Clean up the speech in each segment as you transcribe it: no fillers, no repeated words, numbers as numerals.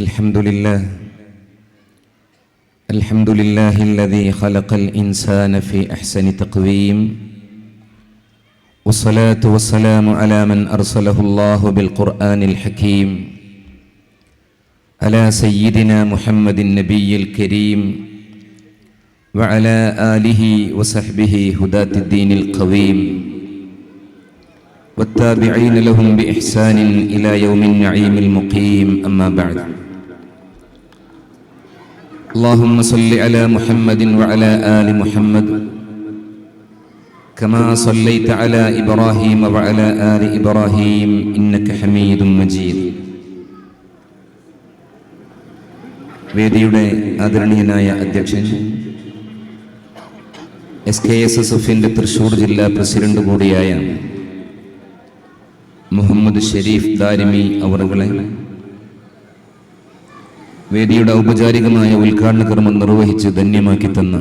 الحمد لله الذي خلق الإنسان في أحسن تقويم، والصلاة والسلام على من أرسله الله بالقرآن الحكيم، على سيدنا محمد النبي الكريم وعلى آله وصحبه هداة الدين القويم، والتابعين لهم بإحسان إلى يوم النعيم المقيم. أما بعد، اللهم صل على محمد وعلى آل محمد كما صليت على إبراهيم وعلى آل إبراهيم إنك حميد مجيد. വേദിയുടെ ആദരണീയനായ അധ്യക്ഷൻ, SKSSFന്റെ തൃശ്ശൂർ ജില്ലാ പ്രസിഡന്റ് കൂടിയായ മുഹമ്മദ് ഷെരീഫ് ദാരിമി അവറുകളെ, വേദിയുടെ ഔപചാരികമായ ഉദ്ഘാടന കർമ്മം നിർവഹിച്ച് ധന്യമാക്കി തന്ന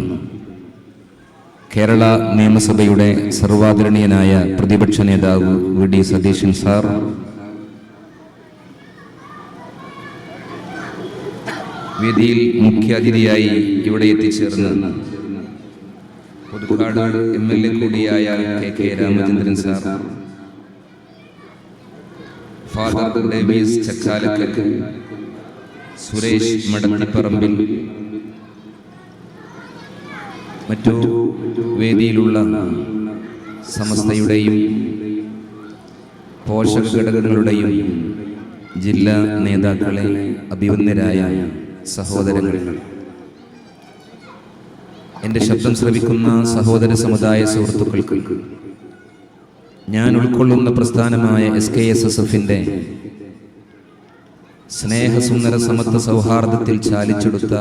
കേരള നിയമസഭയുടെ സർവാദരണീയനായ പ്രതിപക്ഷ നേതാവ് VD സതീശൻ സാർ, വേദിയിൽ മുഖ്യാതിഥിയായി ഇവിടെ എത്തിച്ചേർന്ന് പുതുക്കാട് MLA കൂടിയായ KK Ramachandran sir, father Davis Chakkalakkal, Suresh Madathiparambil, മറ്റു വേദിയിലുള്ള സമസ്തയുടെയും പോഷക ഘടകങ്ങളുടെയും ജില്ലാ നേതാക്കളെ, അഭിവന്ദരായ സഹോദരങ്ങൾ, എൻ്റെ ശബ്ദം ശ്രവിക്കുന്ന സഹോദര സമുദായ സുഹൃത്തുക്കൾക്ക്, ഞാൻ ഉൾക്കൊള്ളുന്ന പ്രസ്ഥാനമായ SKSSFന്റെ സ്നേഹസുന്ദര സമത്വ സൗഹാർദ്ദത്തിൽ ചാലിച്ചെടുത്ത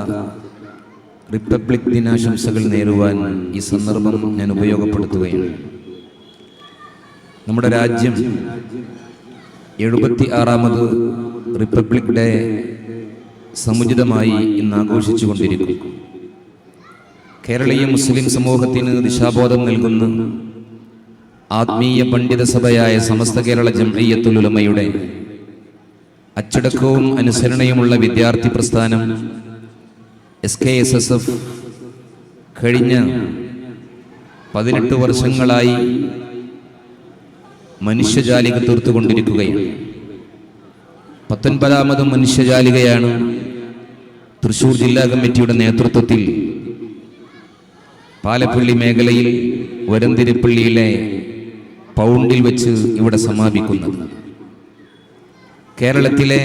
റിപ്പബ്ലിക് ദിനാശംസകൾ നേരുവാൻ ഈ സന്ദർഭം ഞാൻ ഉപയോഗപ്പെടുത്തുകയാണ്. നമ്മുടെ രാജ്യം 76ാമത് റിപ്പബ്ലിക് ഡേ സമുചിതമായി ഇന്ന് ആഘോഷിച്ചുകൊണ്ടിരിക്കും. കേരളീയ മുസ്ലിം സമൂഹത്തിന് ദിശാബോധം നൽകുന്ന ആത്മീയ പണ്ഡിത സഭയായ സമസ്ത കേരള ജംഇയ്യത്തുൽ ഉലമയുടെ അച്ചടക്കവും അനുസരണയുമുള്ള വിദ്യാർത്ഥി പ്രസ്ഥാനം SKSSF കഴിഞ്ഞ 18 വർഷങ്ങളായി മനുഷ്യജാലിക തീർത്തുകൊണ്ടിരിക്കുകയാണ്. 19ാമത് മനുഷ്യജാലികയാണ് തൃശ്ശൂർ ജില്ലാ കമ്മിറ്റിയുടെ നേതൃത്വത്തിൽ പാലപ്പള്ളി മേഖലയിൽ വരന്തിരിപ്പള്ളിയിലെ പൗണ്ടിൽ വെച്ച് ഇവിടെ സമാപിക്കുന്നത്. കേരളത്തിലെ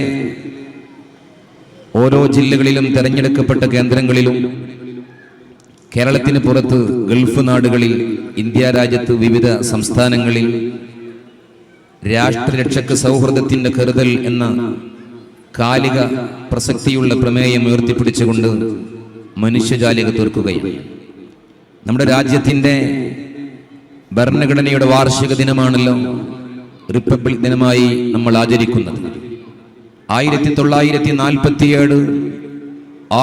ഓരോ ജില്ലകളിലും തെരഞ്ഞെടുക്കപ്പെട്ട കേന്ദ്രങ്ങളിലും കേരളത്തിന് പുറത്ത് ഗൾഫ് നാടുകളിൽ, ഇന്ത്യ രാജ്യത്ത് വിവിധ സംസ്ഥാനങ്ങളിൽ രാഷ്ട്രരക്ഷക സൗഹൃദത്തിന്റെ കരുതൽ എന്ന കാലിക പ്രസക്തിയുള്ള പ്രമേയം ഉയർത്തിപ്പിടിച്ചുകൊണ്ട് മനുഷ്യജാലിക തീർക്കുകയാണ്. നമ്മുടെ രാജ്യത്തിൻ്റെ ഭരണഘടനയുടെ വാർഷിക ദിനമാണല്ലോ റിപ്പബ്ലിക് ദിനമായി നമ്മൾ ആചരിക്കുന്നത്. 1947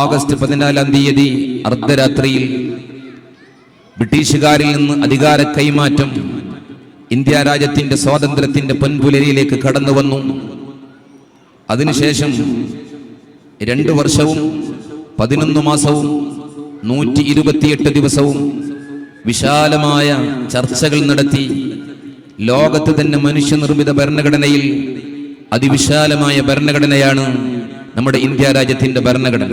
ഓഗസ്റ്റ് 14-ാം തീയതി അർദ്ധരാത്രിയിൽ ബ്രിട്ടീഷുകാരിൽ നിന്ന് അധികാര കൈമാറ്റം ഇന്ത്യ രാജ്യത്തിന്റെ സ്വാതന്ത്ര്യത്തിന്റെ പൊൻപുലരിയിലേക്ക് കടന്നു വന്നു. അതിനുശേഷം 2 വർഷവും 11 മാസവും 128 ദിവസവും വിശാലമായ ചർച്ചകൾ നടത്തി ലോകത്ത് തന്നെ മനുഷ്യനിർമ്മിത ഭരണഘടനയിൽ അതിവിശാലമായ ഭരണഘടനയാണ് നമ്മുടെ ഇന്ത്യ രാജ്യത്തിന്റെ ഭരണഘടന.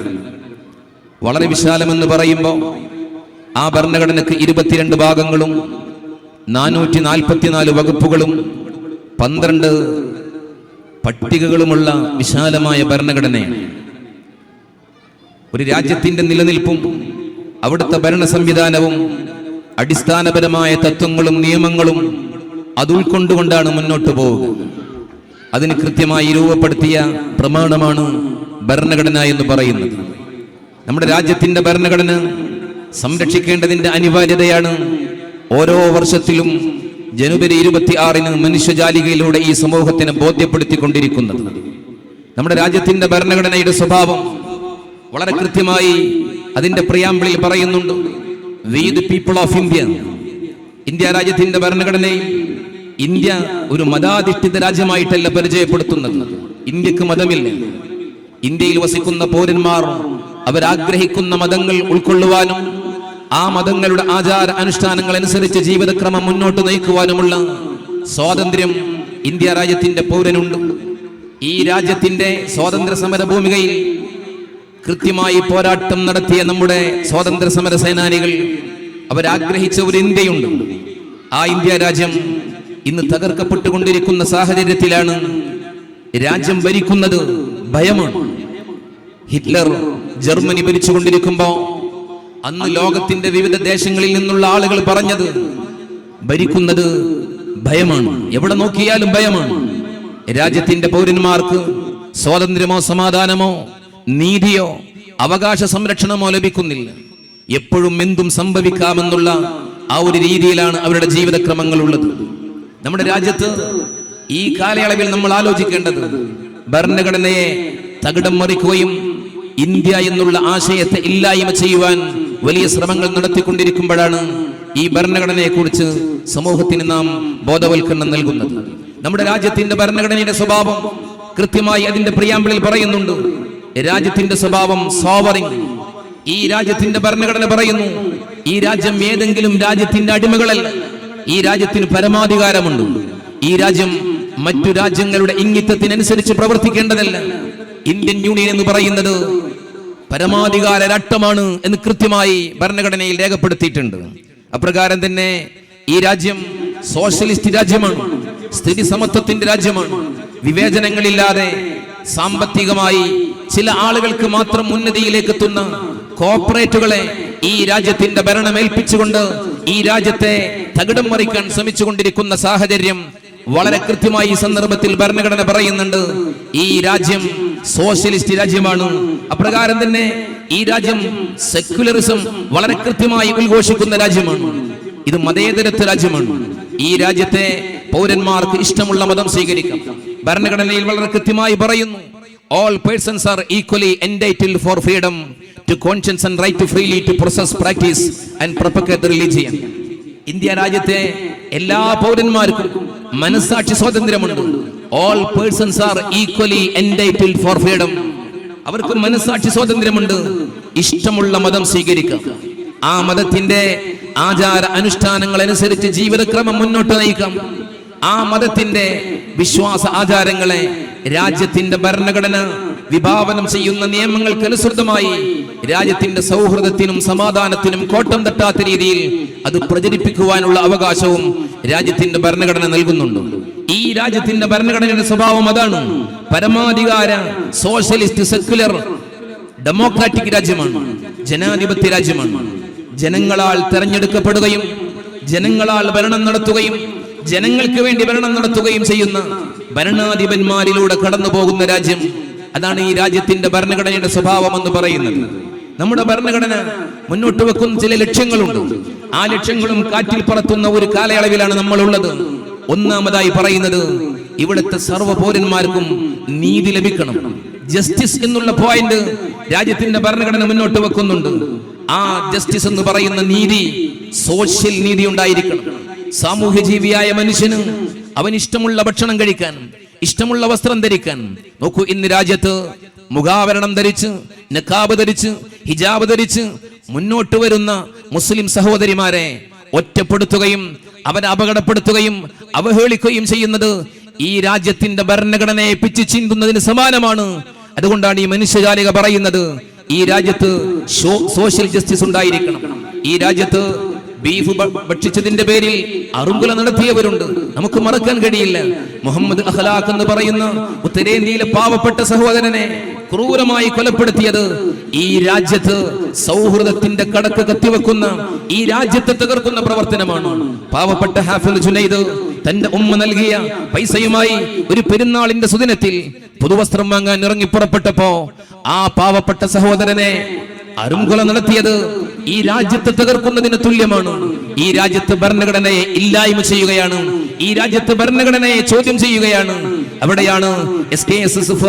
വളരെ വിശാലമെന്ന് പറയുമ്പോൾ ആ ഭരണഘടനക്ക് 22 ഭാഗങ്ങളും 444 വകുപ്പുകളും 12 പട്ടികകളുമുള്ള വിശാലമായ ഭരണഘടനയാണ്. ഒരു രാജ്യത്തിന്റെ നിലനിൽപ്പും അവിടുത്തെ ഭരണ സംവിധാനവും അടിസ്ഥാനപരമായ തത്വങ്ങളും നിയമങ്ങളും അത് ഉൾക്കൊണ്ടുകൊണ്ടാണ് മുന്നോട്ട് പോവുക. അതിന് കൃത്യമായി രൂപപ്പെടുത്തിയ പ്രമാണമാണ് ഭരണഘടന എന്ന് പറയുന്നത്. നമ്മുടെ രാജ്യത്തിന്റെ ഭരണഘടന സംരക്ഷിക്കേണ്ടതിന്റെ അനിവാര്യതയാണ് ഓരോ വർഷത്തിലും ജനുവരി 26-ന് മനുഷ്യജാലികയിലൂടെ ഈ സമൂഹത്തിനെ ബോധ്യപ്പെടുത്തിക്കൊണ്ടിരിക്കുന്നത്. നമ്മുടെ രാജ്യത്തിന്റെ ഭരണഘടനയുടെ സ്വഭാവം വളരെ കൃത്യമായി അതിന്റെ പ്രിയാമ്പിളിൽ പറയുന്നുണ്ട്. V the people of India, India രാജ്യത്തിന്റെ ഭരണഘടനയിൽ ഇന്ത്യ ഒരു മതാധിഷ്ഠിത രാജ്യമായിട്ടല്ല പരിചയപ്പെടുത്തുന്നത്. ഇന്ത്യക്ക് മതമില്ല. ഇന്ത്യയിൽ വസിക്കുന്ന പൗരന്മാർ അവരാഗ്രഹിക്കുന്ന മതങ്ങൾ ഉൾക്കൊള്ളുവാനും ആ മതങ്ങളുടെ ആചാര അനുഷ്ഠാനങ്ങൾ അനുസരിച്ച് ജീവിതക്രമം മുന്നോട്ട് നയിക്കുവാനുമുള്ള സ്വാതന്ത്ര്യം ഇന്ത്യ രാജ്യത്തിന്റെ പൗരനുണ്ട്. ഈ രാജ്യത്തിന്റെ സ്വാതന്ത്ര്യ സമര ഭൂമികയിൽ കൃത്യമായി പോരാട്ടം നടത്തിയ നമ്മുടെ സ്വാതന്ത്ര്യ സമര സേനാനികൾ അവരാഗ്രഹിച്ച ഒരു ഇന്ത്യയുണ്ട്. ആ ഇന്ത്യ രാജ്യം ഇന്ന് തകർക്കപ്പെട്ടുകൊണ്ടിരിക്കുന്ന സാഹചര്യത്തിലാണ്. രാജ്യം ഭരിക്കുന്നത് ഭയമാണ്. ഹിറ്റ്ലർ ജർമ്മനി ഭരിച്ചുകൊണ്ടിരിക്കുമ്പോ അന്ന് ലോകത്തിന്റെ വിവിധ ദേശങ്ങളിൽ നിന്നുള്ള ആളുകൾ പറഞ്ഞത് ഭരിക്കുന്നത് ഭയമാണ്, എവിടെ നോക്കിയാലും ഭയമാണ്. രാജ്യത്തിന്റെ പൗരന്മാർക്ക് സ്വാതന്ത്ര്യമോ സമാധാനമോ നീതിയോ അവകാശ സംരക്ഷണമോ ലഭിക്കുന്നില്ല. എപ്പോഴും എന്തും സംഭവിക്കാമെന്നുള്ള ആ ഒരു രീതിയിലാണ് അവരുടെ ജീവിതക്രമങ്ങൾ ഉള്ളത്. നമ്മുടെ രാജ്യത്ത് ഈ കാലയളവിൽ നമ്മൾ ആലോചിക്കേണ്ടത് ഭരണഘടനയെ തകിടം മറിക്കുകയും ഇന്ത്യ എന്നുള്ള ആശയത്തെ ഇല്ലായ്മ ചെയ്യുവാൻ വലിയ ശ്രമങ്ങൾ നടത്തിക്കൊണ്ടിരിക്കുമ്പോഴാണ് ഈ ഭരണഘടനയെ കുറിച്ച് സമൂഹത്തിന് നാം ബോധവൽക്കരണം നൽകുന്നത്. നമ്മുടെ രാജ്യത്തിന്റെ ഭരണഘടനയുടെ സ്വഭാവം കൃത്യമായി അതിന്റെ പ്രിയാമ്പിളിൽ പറയുന്നുണ്ട്. രാജ്യത്തിന്റെ സ്വഭാവം സോവറിംഗ്. ഈ രാജ്യത്തിന്റെ ഭരണഘടന പറയുന്നു, ഈ രാജ്യം ഏതെങ്കിലും രാജ്യത്തിന്റെ അടിമകളല്ല. ഈ രാജ്യത്തിന് പരമാധികാരമുണ്ട്. ഈ രാജ്യം മറ്റു രാജ്യങ്ങളുടെ ഇംഗിതത്തിനനുസരിച്ച് പ്രവർത്തിക്കേണ്ടതല്ല. ഇന്ത്യൻ യൂണിയൻ എന്ന് പറയുന്നത് പരമാധികാര രാഷ്ട്രമാണ് എന്ന് കൃത്യമായി ഭരണഘടനയിൽ രേഖപ്പെടുത്തിയിട്ടുണ്ട്. അപ്രകാരം തന്നെ ഈ രാജ്യം സോഷ്യലിസ്റ്റ് രാജ്യമാണ്, സ്ഥിതി സമത്വത്തിന്റെ രാജ്യമാണ്. വിവേചനങ്ങളില്ലാതെ സാമ്പത്തികമായി ചില ആളുകൾക്ക് മാത്രം ഉന്നതിയിലേക്ക് എത്തുന്ന കോർപ്പറേറ്റുകളെ ഈ രാജ്യത്തിന്റെ ഭരണം ഏൽപ്പിച്ചുകൊണ്ട് ഈ രാജ്യത്തെ തകിടം മറിക്കാൻ ശ്രമിച്ചുകൊണ്ടിരിക്കുന്ന സാഹചര്യം വളരെ കൃത്യമായി ഈ സന്ദർഭത്തിൽ ഭരണഘടന പറയുന്നുണ്ട്. ഈ രാജ്യം സോഷ്യലിസ്റ്റ് രാജ്യമാണ്. അപ്രകാരം തന്നെ ഈ രാജ്യം സെക്യുലറിസം വളരെ കൃത്യമായി ഉദ്ഘോഷിക്കുന്ന രാജ്യമാണ്. ഇത് മതേതരത്വ രാജ്യമാണ്. ഈ രാജ്യത്തെ പൗരന്മാർക്ക് ഇഷ്ടമുള്ള മതം സ്വീകരിക്കാം. ഭരണഘടനയിൽ വളരെ കൃത്യമായി പറയുന്നു, all persons are equally entitled for freedom to conscience and right to freely to process, practice and propagate the religion. India രാജ്യത്തെ എല്ലാ പൗരന്മാർക്കും മനസ്സാക്ഷി സ്വാതന്ത്ര്യമുണ്ട്. all persons are equally entitled for freedom. അവർക്ക് മനസ്സാക്ഷി സ്വാതന്ത്ര്യമുണ്ട്. ഇഷ്ടമുള്ള മതം സ്വീകരിക്കാം. ആ മതത്തിന്റെ ആചാര അനുഷ്ഠാനങ്ങൾ അനുസരിച്ച് ജീവിതക്രമം മുന്നോട്ട് നയിക്കാം. ആ മതത്തിന്റെ വിശ്വാസ ആചാരങ്ങളെ രാജ്യത്തിന്റെ ഭരണഘടന വിഭാവനം ചെയ്യുന്ന നിയമങ്ങൾക്ക് അനുസൃതമായി രാജ്യത്തിന്റെ സൗഹൃദത്തിനും സമാധാനത്തിനും കോട്ടം തട്ടാത്ത രീതിയിൽ അത് പ്രചരിപ്പിക്കുവാനുള്ള അവകാശവും രാജ്യത്തിന്റെ ഭരണഘടന നൽകുന്നുണ്ട്. ഈ രാജ്യത്തിന്റെ ഭരണഘടനയുടെ സ്വഭാവം അതാണ്. പരമാധികാര സോഷ്യലിസ്റ്റ് സെക്യുലർ ഡെമോക്രാറ്റിക് രാജ്യമാണ്, ജനാധിപത്യ രാജ്യമാണ്. ജനങ്ങളാൽ തെരഞ്ഞെടുക്കപ്പെടുകയും ജനങ്ങളാൽ ഭരണം നടത്തുകയും ജനങ്ങൾക്ക് വേണ്ടി ഭരണം നടത്തുകയും ചെയ്യുന്ന ഭരണാധിപന്മാരിലൂടെ കടന്നു പോകുന്ന രാജ്യം. അതാണ് ഈ രാജ്യത്തിന്റെ ഭരണഘടനയുടെ സ്വഭാവം എന്ന് പറയുന്നത്. നമ്മുടെ ഭരണഘടന മുന്നോട്ട് വെക്കുന്ന ചില ലക്ഷ്യങ്ങളുണ്ട്. ആ ലക്ഷ്യങ്ങളും കാറ്റിൽ പറത്തുന്ന ഒരു കാലയളവിലാണ് നമ്മൾ ഉള്ളത്. ഒന്നാമതായി പറയുന്നത്, ഇവിടുത്തെ സർവ്വ പൗരന്മാർക്കും നീതി ലഭിക്കണം. ജസ്റ്റിസ് എന്നുള്ള പോയിന്റ് രാജ്യത്തിന്റെ ഭരണഘടന മുന്നോട്ട് വെക്കുന്നുണ്ട്. ആ ജസ്റ്റിസ് എന്ന് പറയുന്ന നീതി സോഷ്യൽ നീതി ഉണ്ടായിരിക്കണം. സാമൂഹ്യ ജീവിയായ മനുഷ്യന് അവൻ ഇഷ്ടമുള്ള ഭക്ഷണം കഴിക്കാൻ, ഇഷ്ടമുള്ള വസ്ത്രം ധരിക്കാൻ. നോക്കൂ, ഇന്ന് രാജ്യത്ത് മുഖാവരണം ധരിച്ച്, നിഖാബ് ധരിച്ച്, ഹിജാബ് ധരിച്ച് മുന്നോട്ട് വരുന്ന മുസ്ലിം സഹോദരിമാരെ ഒറ്റപ്പെടുത്തുകയും അവരെ അപകടപ്പെടുത്തുകയും അവഹേളിക്കുകയും ചെയ്യുന്നത് ഈ രാജ്യത്തിന്റെ ഭരണഘടനയെ പിച്ചു ചീന്തുന്നതിന് സമാനമാണ്. അതുകൊണ്ടാണ് ഈ മനുഷ്യജാലിക പറയുന്നത്, ഈ രാജ്യത്ത് സോഷ്യൽ ജസ്റ്റിസ് ഉണ്ടായിരിക്കണം. ഈ രാജ്യത്ത് ബീഫ് ഭക്ഷിച്ചതിന്റെ പേരിൽ അറുങ്കുല നടത്തിയവരുണ്ട്, നമുക്ക് മറക്കാൻ കഴിയില്ല. മുഹമ്മദ് അഖ്ലാഖ് എന്ന് പറയുന്ന ഉത്തരേന്ത്യയിലെ പാവപ്പെട്ട സഹോദരനെ ക്രൂരമായി കൊലപ്പെടുത്തിയത് ഈ രാജ്യത്ത് സൗഹൃദത്തിന്റെ കടക്ക് കത്തിവെക്കുന്ന, ഈ രാജ്യത്തെ തകർക്കുന്ന പ്രവർത്തനമാണ്. പാവപ്പെട്ട ഹാഫിൽ ജുനൈദ് തന്റെ ഉമ്മ നൽകിയ പൈസയുമായി ഒരു പെരുന്നാളിന്റെ സുദിനത്തിൽ പുതുവസ്ത്രം വാങ്ങാൻ ഇറങ്ങി പുറപ്പെട്ടപ്പോ ആ പാവപ്പെട്ട സഹോദരനെ അരുംകൊല നടത്തിയത് ഈ രാജ്യത്തെ തകർക്കുന്നതിന് തുല്യമാണ്. ഈ രാജ്യത്ത് ഭരണഘടനയെ ഇല്ലായ്മ ചെയ്യുകയാണ്. ഈ രാജ്യത്ത് ഭരണഘടനയെ ചോദ്യം ചെയ്യുകയാണ്. അവിടെയാണ് SKSSF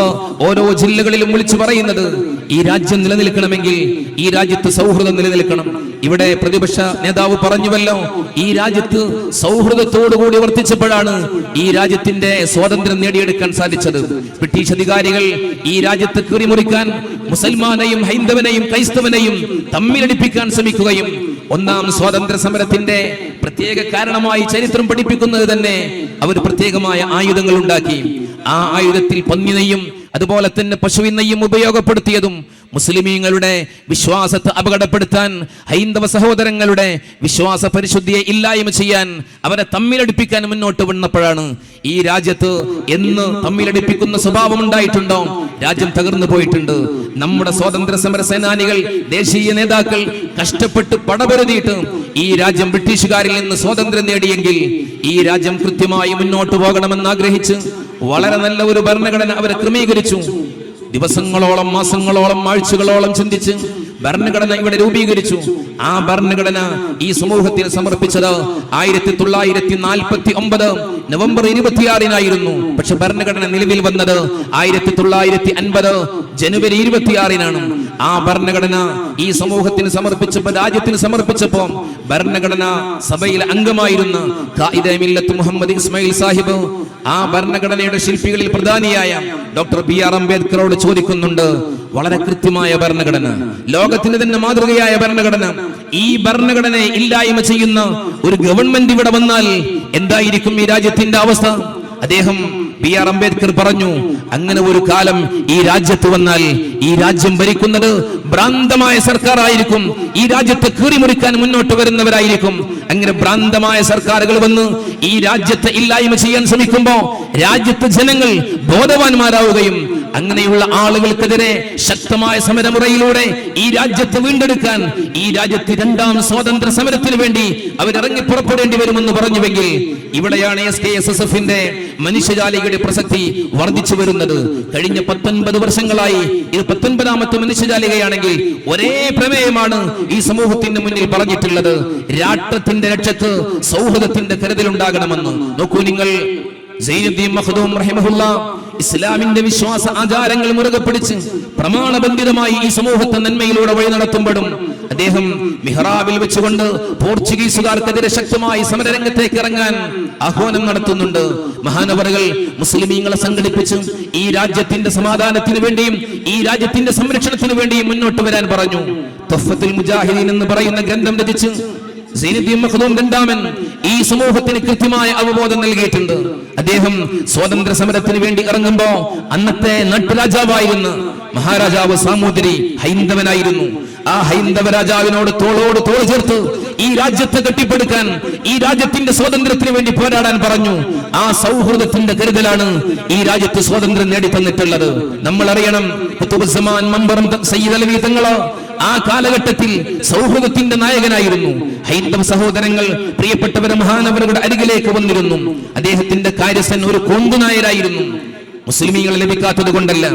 ഓരോ ജില്ലകളിലും വിളിച്ചു പറയുന്നത്, ഈ രാജ്യം നിലനിൽക്കണമെങ്കിൽ ഈ രാജ്യത്ത് സൗഹൃദം നിലനിൽക്കണം. ഇവിടെ പ്രതിപക്ഷ നേതാവ് പറഞ്ഞുവല്ലോ, ഈ രാജ്യത്ത് സൗഹൃദത്തോടുകൂടി വർത്തിച്ചപ്പോഴാണ് ഈ രാജ്യത്തിന്റെ സ്വാതന്ത്ര്യം നേടിയെടുക്കാൻ സാധിച്ചത്. ബ്രിട്ടീഷ് അധികാരികൾ ഈ രാജ്യത്ത് കീറിമുറിക്കാൻ മുസൽമാനെയും ഹൈന്ദവനെയും ക്രൈസ്തവനെയും തമ്മിലടിപ്പിക്കാൻ ശ്രമിക്കുകയും ഒന്നാം സ്വാതന്ത്ര്യ സമരത്തിന്റെ പ്രത്യേക കാരണമായി ചരിത്രം പഠിപ്പിക്കുന്നത് തന്നെ അവർ പ്രത്യേകമായ ആയുധങ്ങൾ ഉണ്ടാക്കി. ആ ആയുധത്തിൽ പന്നിനെയും അതുപോലെ തന്നെ പശുവിനെയും ഉപയോഗപ്പെടുത്തിയതും മുസ്ലിമീങ്ങളുടെ വിശ്വാസത്തെ അപകടപ്പെടുത്താൻ, ഹൈന്ദവ സഹോദരങ്ങളുടെ വിശ്വാസ പരിശുദ്ധിയെ ഇല്ലായ്മ ചെയ്യാൻ, അവരെ തമ്മിലടിപ്പിക്കാൻ മുന്നോട്ട് വന്നപ്പോഴാണ്. ഈ രാജ്യത്ത് എന്ന് തമ്മിലടിപ്പിക്കുന്ന സ്വഭാവം ഉണ്ടായിട്ടുണ്ടോ, രാജ്യം തകർന്നു പോയിട്ടുണ്ട്. നമ്മുടെ സ്വാതന്ത്ര്യ സമര സേനാനികൾ, ദേശീയ നേതാക്കൾ കഷ്ടപ്പെട്ട് പടപൊരുതിയിട്ട് ഈ രാജ്യം ബ്രിട്ടീഷുകാരിൽ നിന്ന് സ്വാതന്ത്ര്യം നേടിയെങ്കിൽ ഈ രാജ്യം കൃത്യമായി മുന്നോട്ട് പോകണമെന്ന് ആഗ്രഹിച്ച് വളരെ നല്ല ഒരു ഭരണഘടന അവരെ ക്രമീകരിച്ചു. ദിവസങ്ങളോളം, മാസങ്ങളോളം, ആഴ്ചകളോളം ചിന്തിച്ച് ഭരണഘടന ഇവിടെ രൂപീകരിച്ചു. ആ ഭരണഘടന ഈ സമൂഹത്തിന് സമർപ്പിച്ചത് 1949 നവംബർ 26-നായിരുന്നു. പക്ഷെ ഭരണഘടന നിലവിൽ വന്നത് 1950 ജനുവരി 26-നാണ്. ആ ഭരണഘടന ഈ സമൂഹത്തിന് സമർപ്പിച്ചപ്പോൾ, രാജ്യത്തിന് സമർപ്പിച്ചപ്പോൾ ഭരണഘടന സഭയിലെ അംഗമായിരുന്ന ഖായിദെ മില്ലത്ത് മുഹമ്മദ് ഇസ്മായിൽ സാഹിബ് ആ ഭരണഘടനയുടെ ശില്പികളിൽ പ്രധാനിയായ ഡോക്ടർ BR അംബേദ്കറോട് ചോദിക്കുന്നുണ്ട്, വളരെ കൃത്യമായ ഭരണഘടന, ലോകത്തിന് തന്നെ മാതൃകയായ ഭരണഘടന, ഈ ഭരണഘടനയെ ഇല്ലായ്മ ചെയ്യുന്ന ഒരു ഗവൺമെന്റ് ഇവിടെ വന്നാൽ എന്തായിരിക്കും ഈ രാജ്യത്തിന്റെ അവസ്ഥ? അദ്ദേഹം BR അംബേദ്കർ പറഞ്ഞു, അങ്ങനെ ഒരു കാലം ഈ രാജ്യത്ത് വന്നാൽ ഈ രാജ്യം ഭരിക്കുന്നത് ഭ്രാന്തമായ സർക്കാർ ആയിരിക്കും. ഈ രാജ്യത്തെ കീറിമുറിക്കാൻ മുന്നോട്ട് വരുന്നവരായിരിക്കും. അങ്ങനെ ഭ്രാന്തമായ സർക്കാരുകൾ വന്ന് ഈ രാജ്യത്തെ ഇല്ലായ്മ ചെയ്യാൻ ശ്രമിക്കുമ്പോ രാജ്യത്തെ ജനങ്ങൾ ബോധവാന്മാരാവുകയും അങ്ങനെയുള്ള ആളുകൾക്കെതിരെ ശക്തമായ സമരമുറയിലൂടെ ഈ രാജ്യത്തെ വീണ്ടെടുക്കാൻ, ഈ രാജ്യത്തെ രണ്ടാം സ്വാതന്ത്ര്യ സമരത്തിന് വേണ്ടി അവരിറങ്ങി പുറപ്പെടേണ്ടി വരുമെന്ന് പറഞ്ഞുവെങ്കിൽ ഇവിടെയാണ് SKSSF-ന്റെ മനുഷ്യജാലികയുടെ പ്രസക്തി വർദ്ധിച്ചു വരുന്നത്. കഴിഞ്ഞ 19 വർഷങ്ങളായി ഇത് 19ാമത്തെ മനുഷ്യജാലികയാണെങ്കിൽ ഒരേ പ്രമേയമാണ് ഈ സമൂഹത്തിന്റെ മുന്നിൽ പറഞ്ഞിട്ടുള്ളത്. രാഷ്ട്രത്തിന്റെ രക്ഷക്ക് സൗഹൃദത്തിന്റെ കരുതലുണ്ടാകണമെന്ന്. നോക്കൂ നിങ്ങൾ, സൈനുദ്ദീൻ മഖ്ദൂം റഹിമഹുല്ലാ ഇസ്ലാമിന്റെ വിശ്വാസ ആചാരങ്ങൾ മുറുകെ പിടിച്ച് പ്രമാണബന്ധിതമായി ഈ സമൂഹത്തെ നന്മയിലൂടെ വഴി നടത്തുമ്പോഴും അദ്ദേഹം മിഹ്റാബിൽ വെച്ചുകൊണ്ട് പോർച്ചുഗീസുകാർക്കെതിരെ ശക്തമായി സമരരംഗത്തേക്ക് ഇറങ്ങാൻ ആഹ്വാനം നടത്തുന്നുണ്ട്. മഹാനവറുകൾ മുസ്ലിമീങ്ങളെ സംഘടിപ്പിച്ച് ഈ രാജ്യത്തിന്റെ സമാധാനത്തിന് വേണ്ടിയും ഈ രാജ്യത്തിന്റെ സംരക്ഷണത്തിന് വേണ്ടിയും മുന്നോട്ട് വരാൻ പറഞ്ഞു. തുഹ്ഫത്തുൽ മുജാഹിദീൻ എന്ന് പറയുന്ന ഗ്രന്ഥം രചിച്ച് സൈനുദ്ദീൻ മഖ്ദൂം രണ്ടാമൻ ഈ സമൂഹത്തിന് കൃത്യമായ അവബോധം നൽകിയിട്ടുണ്ട്. അദ്ദേഹം സ്വാതന്ത്ര്യ സമരത്തിന് വേണ്ടി ഇറങ്ങുമ്പോ അന്നത്തെ നാട്ടുരാജാവായിരുന്ന മഹാരാജാവ് സാമൂതിരി ഹൈന്ദവനായിരുന്നു. ആ ഹൈന്ദവ രാജാവിനോട് തോളോട് തോൾ ചേർത്ത് ഈ രാജ്യത്തെ കെട്ടിപ്പടുക്കാൻ, ഈ രാജ്യത്തിന്റെ സ്വാതന്ത്ര്യത്തിന് വേണ്ടി പോരാടാൻ പറഞ്ഞു. ആ സൗഹൃദത്തിന്റെ കരുതലാണ് ഈ രാജ്യത്ത് സ്വാതന്ത്ര്യം നേടിത്തന്നിട്ടുള്ളത്. നമ്മൾ അറിയണം, ഖുതുബുസ്സമാൻ മമ്പറം സയ്യിദ് അലവി തങ്ങള് ആ കാലഘട്ടത്തിൽ സൗഹൃദത്തിന്റെ നായകനായിരുന്നു. ഹൈന്ദവ സഹോദരങ്ങൾ, പ്രിയപ്പെട്ടവരെ, മഹാനവറുടെ അരികിലേക്ക് വന്നിരുന്നു. അദ്ദേഹത്തിന്റെ കാര്യസ്ഥൻ ഒരു കൊണ്ടുനായരായിരുന്നു. മുസ്ലിമീങ്ങളെ ലഭിക്കാത്തത് കൊണ്ടല്ല,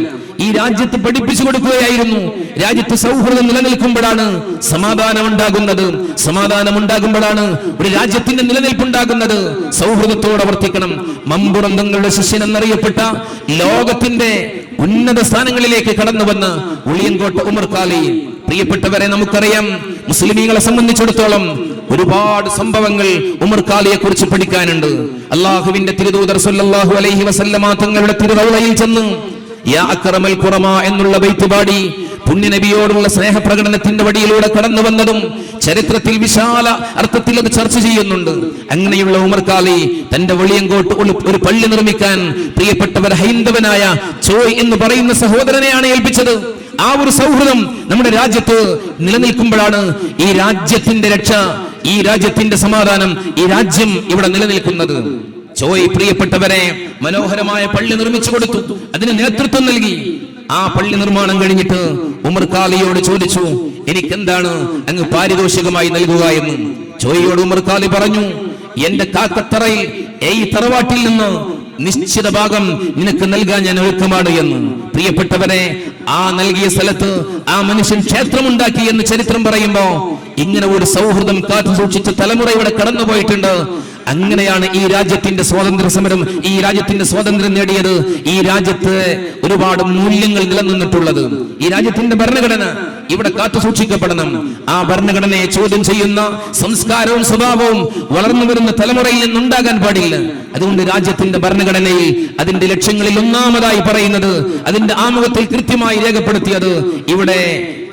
ഈ രാജ്യത്ത് പഠിപ്പിച്ചു കൊടുക്കുകയായിരുന്നു. രാജ്യത്ത് സൗഹൃദം നിലനിൽക്കുമ്പോഴാണ് സമാധാനം ഉണ്ടാകുന്നത്. സമാധാനം ഉണ്ടാകുമ്പോഴാണ് ഒരു രാജ്യത്തിന്റെ നിലനിൽപ്പുണ്ടാകുന്നത്. സൗഹൃദത്തോടെ വർത്തിക്കണം. മമ്പുറം തങ്ങളുടെ ശിഷ്യൻ എന്നറിയപ്പെട്ട ലോകത്തിന്റെ ഉന്നത സ്ഥാനങ്ങളിലേക്ക് കടന്നു വന്ന ഉളിയൻകോട്ട ഉമർ ഖാലി, പ്രിയപ്പെട്ടവരെ, നമുക്കറിയാം മുസ്ലിമീങ്ങളെ സംബന്ധിച്ചിടത്തോളം ഒരുപാട് സംഭവങ്ങൾ ഉമർ ഖാലിയെ കുറിച്ച് പഠിക്കാനുണ്ട്. അള്ളാഹുവിന്റെ തിരുദൂതർ സല്ലല്ലാഹു അലൈഹി വസല്ലമ തങ്ങളുടെ തിരുറൗളയിൽ ചെന്ന് യാ അക്രമൽ ഖുറമാ എന്നുള്ള ബൈത്ത് പാടി പുണ്യനബിയോടുള്ള സ്നേഹപ്രകടനത്തിന്റെ വഴിയിലൂടെ കടന്നു വന്നതും ചരിത്രത്തിൽ വിശാല അർത്ഥത്തിൽ അത് ചർച്ച ചെയ്യുന്നുണ്ട്. അങ്ങനെയുള്ള ഉമർ ഖാലി തന്റെ വെളിയങ്കോട്ട് ഒരു പള്ളി നിർമ്മിക്കാൻ പ്രിയപ്പെട്ടവർ ഹൈന്ദവനായ ചോയ് എന്ന് പറയുന്ന സഹോദരനെയാണ് ഏൽപ്പിച്ചത്. ആ ഒരു സൗഹൃദം നമ്മുടെ രാജ്യത്ത് നിലനിൽക്കുമ്പോഴാണ് ഈ രാജ്യത്തിന്റെ രക്ഷ, ഈ രാജ്യത്തിന്റെ സമാധാനം, ഈ രാജ്യം ഇവിടെ നിലനിൽക്കുന്നത്. ചോയ്, പ്രിയപ്പെട്ടവരെ, മനോഹരമായ പള്ളി നിർമ്മിച്ചു കൊടുത്തു. അതിന് നേതൃത്വം നൽകി. ആ പള്ളി നിർമ്മാണം കഴിഞ്ഞിട്ട് ഉമർ ഖാലിയോട് ചോദിച്ചു, എനിക്കെന്താണ് അങ്ങ് പാരിതോഷികമായി നൽകുക എന്ന്. ചോയിയോട് ഉമർ ഖാലി പറഞ്ഞു, എന്റെ കാക്കത്തറയിൽ ഈ തറവാട്ടിൽ നിന്ന് നിശ്ചിത ഭാഗം നിനക്ക് നൽകാൻ ഞാൻ ഒരുക്കമാണ് എന്ന്. പ്രിയപ്പെട്ടവരെ, ആ നൽകിയ സ്ഥലത്ത് ആ മനുഷ്യൻ ക്ഷേത്രമുണ്ടാക്കി എന്ന് ചരിത്രം പറയുമ്പോ ഇങ്ങനെ ഒരു സൗഹൃദം കാത്തു സൂക്ഷിച്ച തലമുറ ഇവിടെ കടന്നുപോയിട്ടുണ്ട്. അങ്ങനെയാണ് ഈ രാജ്യത്തിന്റെ സ്വാതന്ത്ര്യ സമരം, ഈ രാജ്യത്തിന്റെ സ്വാതന്ത്ര്യം നേടിയത്. ഈ രാജ്യത്ത് ഒരുപാട് മൂല്യങ്ങൾ നിലനിന്നിട്ടുള്ളത്. ഈ രാജ്യത്തിന്റെ ഭരണഘടന ഇവിടെ കാത്തു സൂക്ഷിക്കപ്പെടണം. ആ ഭരണഘടനയെ ചോദ്യം ചെയ്യുന്ന സംസ്കാരവും സ്വഭാവവും വളർന്നു വരുന്ന തലമുറയിൽ നിന്നുണ്ടാകാൻ പാടില്ല. അതുകൊണ്ട് രാജ്യത്തിന്റെ ഭരണഘടനയിൽ അതിന്റെ ലക്ഷ്യങ്ങളിൽ ഒന്നാമതായി പറയുന്നത്, അതിന്റെ ആമുഖത്തിൽ കൃത്യമായി രേഖപ്പെടുത്തിയത്, ഇവിടെ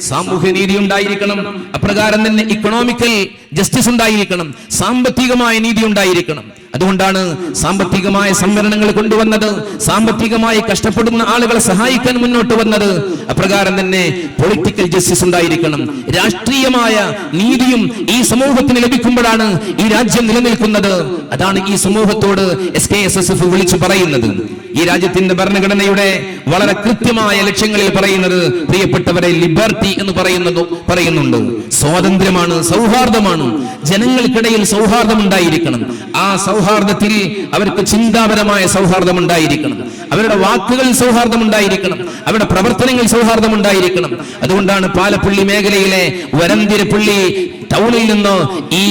സാമൂഹ്യ നീതി ഉണ്ടായിരിക്കണം. അപ്രകാരം തന്നെ ഇക്കണോമിക്കൽ ജസ്റ്റിസ് ഉണ്ടായിരിക്കണം, സാമ്പത്തികമായ നീതി ഉണ്ടായിരിക്കണം. അതുകൊണ്ടാണ് സാമ്പത്തികമായ സംവരണങ്ങൾ കൊണ്ടുവന്നത്, സാമ്പത്തികമായി കഷ്ടപ്പെടുന്ന ആളുകളെ സഹായിക്കാൻ മുന്നോട്ട് വന്നത്. അപ്രകാരം തന്നെ പൊളിറ്റിക്കൽ ജസ്റ്റിസ് ഉണ്ടായിരിക്കണം. രാഷ്ട്രീയമായ നീതിയും ഈ സമൂഹത്തിന് ലഭിക്കുമ്പോഴാണ് ഈ രാജ്യം നിലനിൽക്കുന്നത്. അതാണ് ഈ സമൂഹത്തോട് SKSSF വിളിച്ചു പറയുന്നത്. ഈ രാജ്യത്തിന്റെ ഭരണഘടനയുടെ വളരെ കൃത്യമായ ലക്ഷ്യങ്ങളിൽ പറയുന്നത്, പ്രിയപ്പെട്ടവരെ, ലിബർട്ടി എന്ന് പറയുന്നുണ്ട്. സ്വാതന്ത്ര്യമാണ്, സൗഹാർദ്ദമാണ്. ജനങ്ങൾക്കിടയിൽ സൗഹാർദ്ദം ഉണ്ടായിരിക്കണം. ആ സൗഹാർദ്ദത്തിൽ അവർക്ക് ചിന്താപരമായ സൗഹാർദ്ദം ഉണ്ടായിരിക്കണം, അവരുടെ വാക്കുകൾ സൗഹാർദ്ദം ഉണ്ടായിരിക്കണം, അവരുടെ പ്രവർത്തനങ്ങൾ സൗഹാർദ്ദം ഉണ്ടായിരിക്കണം. അതുകൊണ്ടാണ് പാലപ്പള്ളി മേഖലയിലെ വരന്തിരപ്പള്ളി ടൗണിൽ നിന്ന് ഈ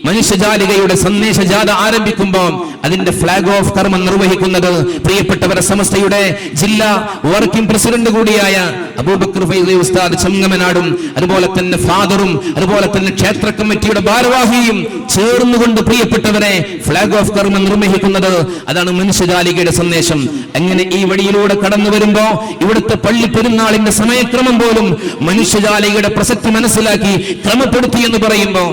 മനുഷ്യജാലികയുടെ സന്ദേശജാഥ ആരംഭിക്കുമ്പോൾ അതിന്റെ ഫ്ലാഗ് ഓഫ് കർമ്മം നിർവഹിക്കുന്നത് പ്രിയപ്പെട്ടവരെ സമസ്തയുടെ ജില്ലാ വർക്കിംഗ് പ്രസിഡന്റ് കൂടിയായ അബൂബക്കർ ഫൈസി ഉസ്താദ് ചങ്ങമനാടും, അതുപോലെ തന്നെ ഫാദറും, അതുപോലെ തന്നെ ക്ഷേത്ര കമ്മിറ്റിയുടെ ഭാരവാഹിയും ചേർന്നുകൊണ്ട് പ്രിയപ്പെട്ടവരെ ഫ്ലാഗ് ഓഫ് കർമ്മം നിർവഹിക്കുന്നത്. അതാണ് മനുഷ്യജാലികയുടെ സന്ദേശം. അങ്ങനെ ഈ വഴിയിലൂടെ കടന്നു വരുമ്പോ ഇവിടുത്തെ പള്ളി പെരുന്നാളിന്റെ സമയക്രമം പോലും മനുഷ്യജാലികയുടെ പ്രസക്തി മനസ്സിലാക്കി ക്രമപ്പെടുത്തി എന്ന് പറയുമ്പോ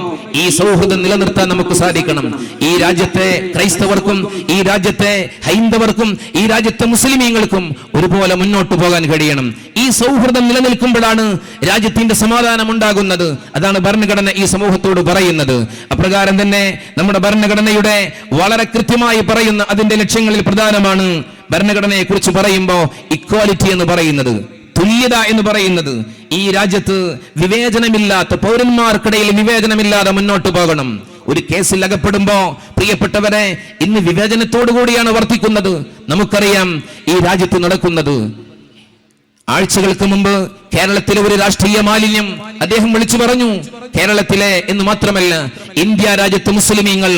ഈ സൗഹൃദം നിലനിർത്താൻ നമുക്ക് സാധിക്കണം. ഈ രാജ്യത്തെ ക്രൈസ്തവർക്കും, ഈ രാജ്യത്തെ ഹൈന്ദവർക്കും, ഈ രാജ്യത്തെ മുസ്ലിമീങ്ങൾക്കും ഒരുപോലെ മുന്നോട്ട് പോകാൻ കഴിയണം. ഈ സൗഹൃദം നിലനിൽക്കുമ്പോഴാണ് രാജ്യത്തിന്റെ സമാധാനം ഉണ്ടാകുന്നത്. അതാണ് ഭരണഘടന ഈ സമൂഹത്തോട് പറയുന്നത്. അപ്രകാരം തന്നെ നമ്മുടെ ഭരണഘടനയുടെ വളരെ കൃത്യമായി പറയുന്ന അതിന്റെ ലക്ഷ്യങ്ങളിൽ പ്രധാനമാണ് ഭരണഘടനയെ കുറിച്ച് പറയുമ്പോൾ ഇക്വാലിറ്റി എന്ന് പറയുന്നത്, തുല്യത എന്ന് പറയുന്നത്. ഈ രാജ്യത്ത് വിവേചനമില്ലാത്ത, പൗരന്മാർക്കിടയിൽ വിവേചനമില്ലാതെ മുന്നോട്ട് പോകണം. ഒരു കേസിൽ അകപ്പെടുമ്പോ പ്രിയപ്പെട്ടവരെ, ഇന്ന് വിവേചനത്തോടു കൂടിയാണ് വർത്തിക്കുന്നത്. നമുക്കറിയാം ഈ രാജ്യത്ത് നടക്കുന്നത്. ആഴ്ചകൾക്ക് മുമ്പ് കേരളത്തിലെ ഒരു രാഷ്ട്രീയ മാലിന്യം അദ്ദേഹം വിളിച്ചു പറഞ്ഞു. കേരളത്തിലെ എന്ന് മാത്രമല്ല, ഇന്ത്യ രാജ്യത്ത് മുസ്ലിമീങ്ങൾ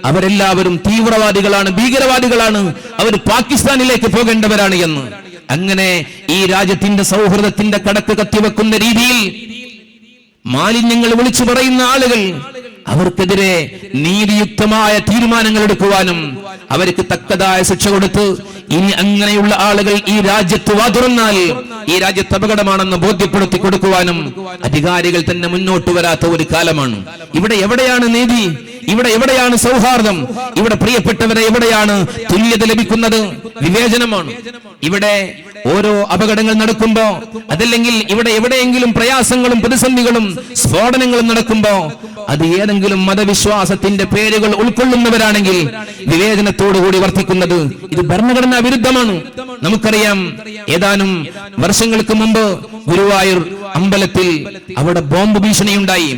അവരെല്ലാവരും തീവ്രവാദികളാണ്, ഭീകരവാദികളാണ്, അവർ പാകിസ്ഥാനിലേക്ക് പോകേണ്ടവരാണ് എന്ന്. അങ്ങനെ ഈ രാജ്യത്തിന്റെ സൗഹൃദത്തിന്റെ കടക്ക് കത്തിവെക്കുന്ന രീതിയിൽ മാലിന്യങ്ങൾ വിളിച്ചു പറയുന്ന ആളുകൾ, അവർക്കെതിരെ നീതിയുക്തമായ തീരുമാനങ്ങൾ എടുക്കുവാനും അവർക്ക് തക്കതായ ശിക്ഷ കൊടുത്ത് ഇനി അങ്ങനെയുള്ള ആളുകൾ ഈ രാജ്യത്ത് വാതുറന്നാൽ ഈ രാജ്യത്ത് അപകടമാണെന്ന് ബോധ്യപ്പെടുത്തി കൊടുക്കുവാനും അധികാരികൾ തന്നെ മുന്നോട്ട് വരാത്ത ഒരു കാലമാണ്. ഇവിടെ എവിടെയാണ് നീതി? ഇവിടെ എവിടെയാണ് സൗഹാർദ്ദം? ഇവിടെ പ്രിയപ്പെട്ടവരെ എവിടെയാണ് തുല്യത ലഭിക്കുന്നത്? വിവേചനമാണ്. ഇവിടെ ഓരോ അപകടങ്ങൾ നടക്കുമ്പോ, അതല്ലെങ്കിൽ ഇവിടെ എവിടെയെങ്കിലും പ്രയാസങ്ങളും പ്രതിസന്ധികളും സ്ഫോടനങ്ങളും നടക്കുമ്പോ അത് ഏതെങ്കിലും മതവിശ്വാസത്തിന്റെ പേരുകൾ ഉൾക്കൊള്ളുന്നവരാണെങ്കിൽ വിവേചനത്തോടുകൂടി വർത്തിക്കുന്നത് ഇത് ഭരണഘടനാ വിരുദ്ധമാണ്. നമുക്കറിയാം, ഏതാനും വർഷങ്ങൾക്ക് മുമ്പ് ഗുരുവായൂർ അമ്പലത്തിൽ അവിടെ ബോംബ് ഭീഷണിയുണ്ടായി.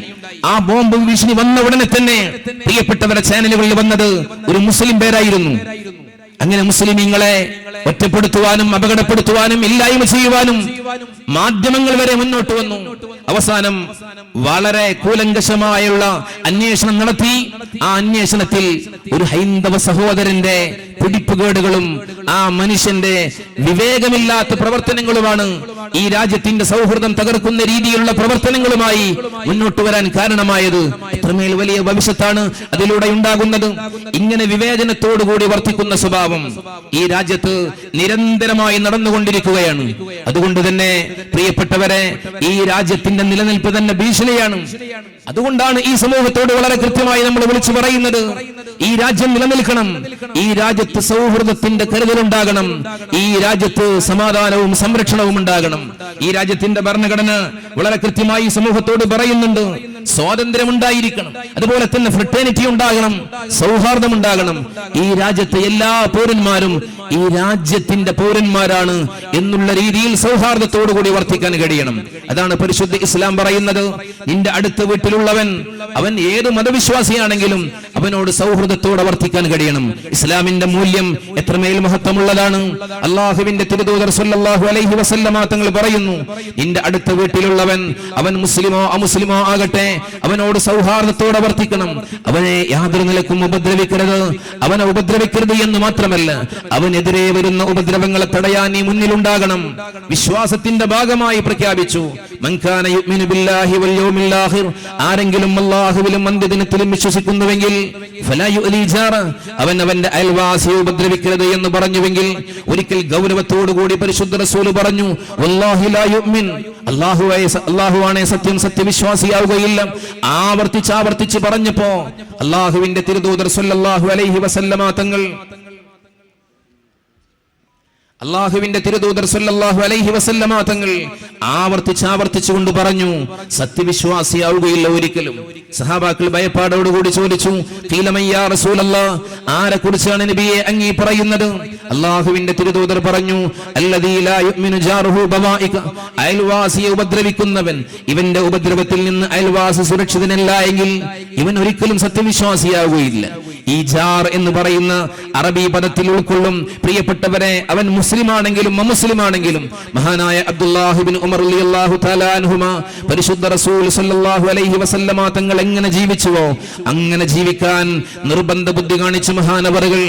ആ ബോംബ് ഭീഷണി വന്ന ഉടനെ തന്നെ പ്രിയപ്പെട്ടവരുടെ ചാനലുകളിൽ വന്നത് ഒരു മുസ്ലിം പേരായിരുന്നു. അങ്ങനെ മുസ്ലിമീങ്ങളെ ഒറ്റപ്പെടുത്തുവാനും അപകടപ്പെടുത്തുവാനും ഇല്ലായ്മ ചെയ്യുവാനും മാധ്യമങ്ങൾ വരെ മുന്നോട്ട് വന്നു. അവസാനം വളരെ കൂലങ്കഷമായുള്ള അന്വേഷണം നടത്തി. ആ അന്വേഷണത്തിൽ ഒരു ഹൈന്ദവ സഹോദരന്റെ പിടിപ്പുകേടുകളും ആ മനുഷ്യന്റെ വിവേകമില്ലാത്ത പ്രവർത്തനങ്ങളുമാണ് ഈ രാജ്യത്തിന്റെ സൗഹൃദം തകർക്കുന്ന രീതിയിലുള്ള പ്രവർത്തനങ്ങളുമായി മുന്നോട്ട് വരാൻ കാരണമായത്. എത്രമേൽ വലിയ ഭവിഷ്യത്താണ് അതിലൂടെ ഉണ്ടാകുന്നത്. ഇങ്ങനെ വിവേചനത്തോടുകൂടി വർത്തിക്കുന്ന സ്വഭാവം ഈ രാജ്യത്ത് നിരന്തരമായി നടന്നുകൊണ്ടിരിക്കുകയാണ്. അതുകൊണ്ട് തന്നെ പ്രിയപ്പെട്ടവരെ, ഈ രാജ്യത്തിന്റെ നിലനിൽപ്പ് തന്നെ ഭീഷണിയാണ്. അതുകൊണ്ടാണ് ഈ സമൂഹത്തോട് വളരെ കൃത്യമായി നമ്മൾ വിളിച്ചു പറയുന്നത്, ഈ രാജ്യം നിലനിൽക്കണം, ഈ രാജ്യത്ത് സൗഹൃദത്തിന്റെ കരുതലുണ്ടാകണം, ഈ രാജ്യത്ത് സമാധാനവും സംരക്ഷണവും ഉണ്ടാകണം. ഈ രാജ്യത്തിന്റെ ഭരണഘടന വളരെ കൃത്യമായി സമൂഹത്തോട് പറയുന്നുണ്ട്, സ്വാതന്ത്ര്യം ഉണ്ടായിരിക്കണം, അതുപോലെ തന്നെ ഫ്രട്ടേണിറ്റി ഉണ്ടാകണം, സൗഹാർദ്ദം ഉണ്ടാകണം. ഈ രാജ്യത്തെ എല്ലാ പൗരന്മാരും ഈ രാജ്യത്തിന്റെ പൗരന്മാരാണ് എന്നുള്ള രീതിയിൽ സൗഹാർദ്ദത്തോടു കൂടി വർത്തിക്കാൻ കഴിയണം. അതാണ് പരിശുദ്ധ ഇസ്ലാം പറയുന്നത്, നിന്റെ അടുത്ത വീട്ടിലുള്ളവൻ അവൻ ഏത് മതവിശ്വാസിയാണെങ്കിലും അവനോട് സൗഹൃദത്തോടെ വർത്തിക്കാൻ കഴിയണം. ഇസ്ലാമിന്റെ മൂല്യം എത്രമേൽ മഹത്വമുള്ളതാണ്. അള്ളാഹുവിന്റെ തിരുദൂതർ സല്ലല്ലാഹു അലൈഹി വസല്ലമ തങ്ങൾ പറയുന്നു, നിന്റെ അടുത്ത വീട്ടിലുള്ളവൻ അവൻ മുസ്ലിമോ അമുസ്ലിമോ ആകട്ടെ, അവനോട് സൗഹാർദ്ദത്തോടെ വർത്തിക്കണം. അവനെ യാതൊരു നിലക്കും ഉപദ്രവിക്കരുത്. അവനെ ഉപദ്രവിക്കരുത് എന്ന് മാത്രമല്ല, അവനെതിരെ വരുന്ന ഉപദ്രവങ്ങളെ തടയാൻ നീ മുന്നിലുണ്ടാകണം. വിശ്വാസത്തിന്റെ ഭാഗമായി പ്രഖ്യാപിച്ചു, മൻ കാന യുഅ്മിനു ബില്ലാഹി വൽ യൗമിൽ ആഖിർ, ആരെങ്കിലും അല്ലാഹുവിലും അന്ത്യദിനത്തിലും വിശ്വസിക്കുന്നുവെങ്കിൽ ഫലാ യുഅ്ലി ജാറ, അവൻ അവന്റെ അയൽവാസിയെ ഉപദ്രവിക്കരുത് എന്ന് പറഞ്ഞുവെങ്കിൽ ഒരിക്കൽ ഗൗരവത്തോടുകൂടി പരിശുദ്ധ റസൂൽ പറഞ്ഞു, വല്ലാഹി ലാ യുഅ്മിൻ, അല്ലാഹുവാണ് സത്യം, സത്യവിശ്വാസിയാവുകയില്ല. ആവർത്തിച്ച് പറഞ്ഞപ്പോ അല്ലാഹുവിന്റെ തിരുദൂതർ സല്ലല്ലാഹു അലൈഹി വസല്ലമ തങ്ങൾ ആവർത്തിച്ചുകൊണ്ട് പറഞ്ഞു, സത്യവിശ്വാസിയാവുകയില്ല ഒരിക്കലും. സഹാബാക്കൾ ഭയപ്പാടോടുകൂടി ചോദിച്ചു, ഖീലമയ്യാ റസൂലല്ലാഹ്, ആരെ കുറിച്ചാണ് നബിയെ അങ്ങീ പറയുന്നത്? അല്ലാഹുവിന്റെ തിരുദൂതർ പറഞ്ഞു, അല്ലദീ ലാ യുഅ്മിനു ജാറുഹു ബവാഇക, അയൽവാസിയെ ഉപദ്രവിക്കുന്നവൻ, ഇവന്റെ ഉപദ്രവത്തിൽ നിന്ന് അയൽവാസി സുരക്ഷിതനല്ല എങ്കിൽ ഇവൻ ഒരിക്കലും സത്യവിശ്വാസിയാവുകയില്ല. ഈ ജാർ എന്ന് പറയുന്ന അറബി പദത്തിൽ ഉൾക്കൊള്ളും. പ്രിയപ്പെട്ടവരെ, അവൻ മുസ്ലിമാണെങ്കിലും അമുസ്ലിമാണെങ്കിലും മഹാനായ അബ്ദുല്ലാഹ് ഇബ്നു ഉമർ റളിയല്ലാഹു തആല അൻഹുമാ പരിശുദ്ധ റസൂൽ സല്ലല്ലാഹു അലൈഹി വസല്ലമ തങ്ങൾ എങ്ങനെ ജീവിച്ചുവോ അങ്ങനെ ജീവിക്കാൻ നിർബന്ധ ബുദ്ധി കാണിച്ച മഹാനവറുകൾ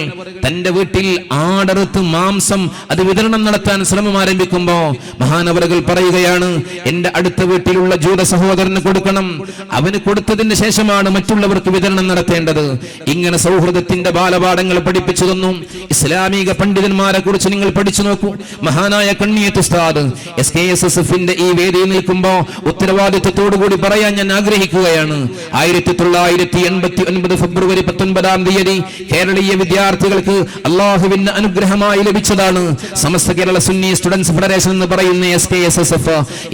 തന്റെ വീട്ടിൽ ആടറുത്ത് മാംസം അത് വിതരണം നടത്താൻ ശ്രമം ആരംഭിക്കുമ്പോ മഹാനവറുകൾ പറയുകയാണ്, എന്റെ അടുത്ത വീട്ടിലുള്ള ജൂത സഹോദരന് കൊടുക്കണം, അവന് കൊടുത്തതിന് ശേഷമാണ് മറ്റുള്ളവർക്ക് വിതരണം നടത്തേണ്ടത്. ഇങ്ങനെ സൗഹൃദത്തിന്റെ ബാലപാഠങ്ങൾ പഠിപ്പിച്ചു തന്നു. ഇസ്ലാമിക പണ്ഡിതന്മാരെ കുറിച്ച് നിങ്ങൾ പഠിച്ചു നോക്കൂ. മഹാനായ കണ്ണിയത്ത് ഉസ്താദ് SKSSFന്റെ ഈ വേദിയിൽ നിൽക്കുമ്പോ ഉത്തരവാദിത്വത്തോടുകൂടി പറയാൻ ഞാൻ ആഗ്രഹിക്കുകയാണ്. 1989 ഫെബ്രുവരി 19 തീയതി കേരളീയ വിദ്യാർത്ഥികൾക്ക് അള്ളാഹുവിന്റെ അനുഗ്രഹമായി ലഭിച്ചതാണ് സമസ്ത കേരള സുന്നി സ്റ്റുഡൻസ് ഫെഡറേഷൻ എന്ന് പറയുന്ന SKSSF.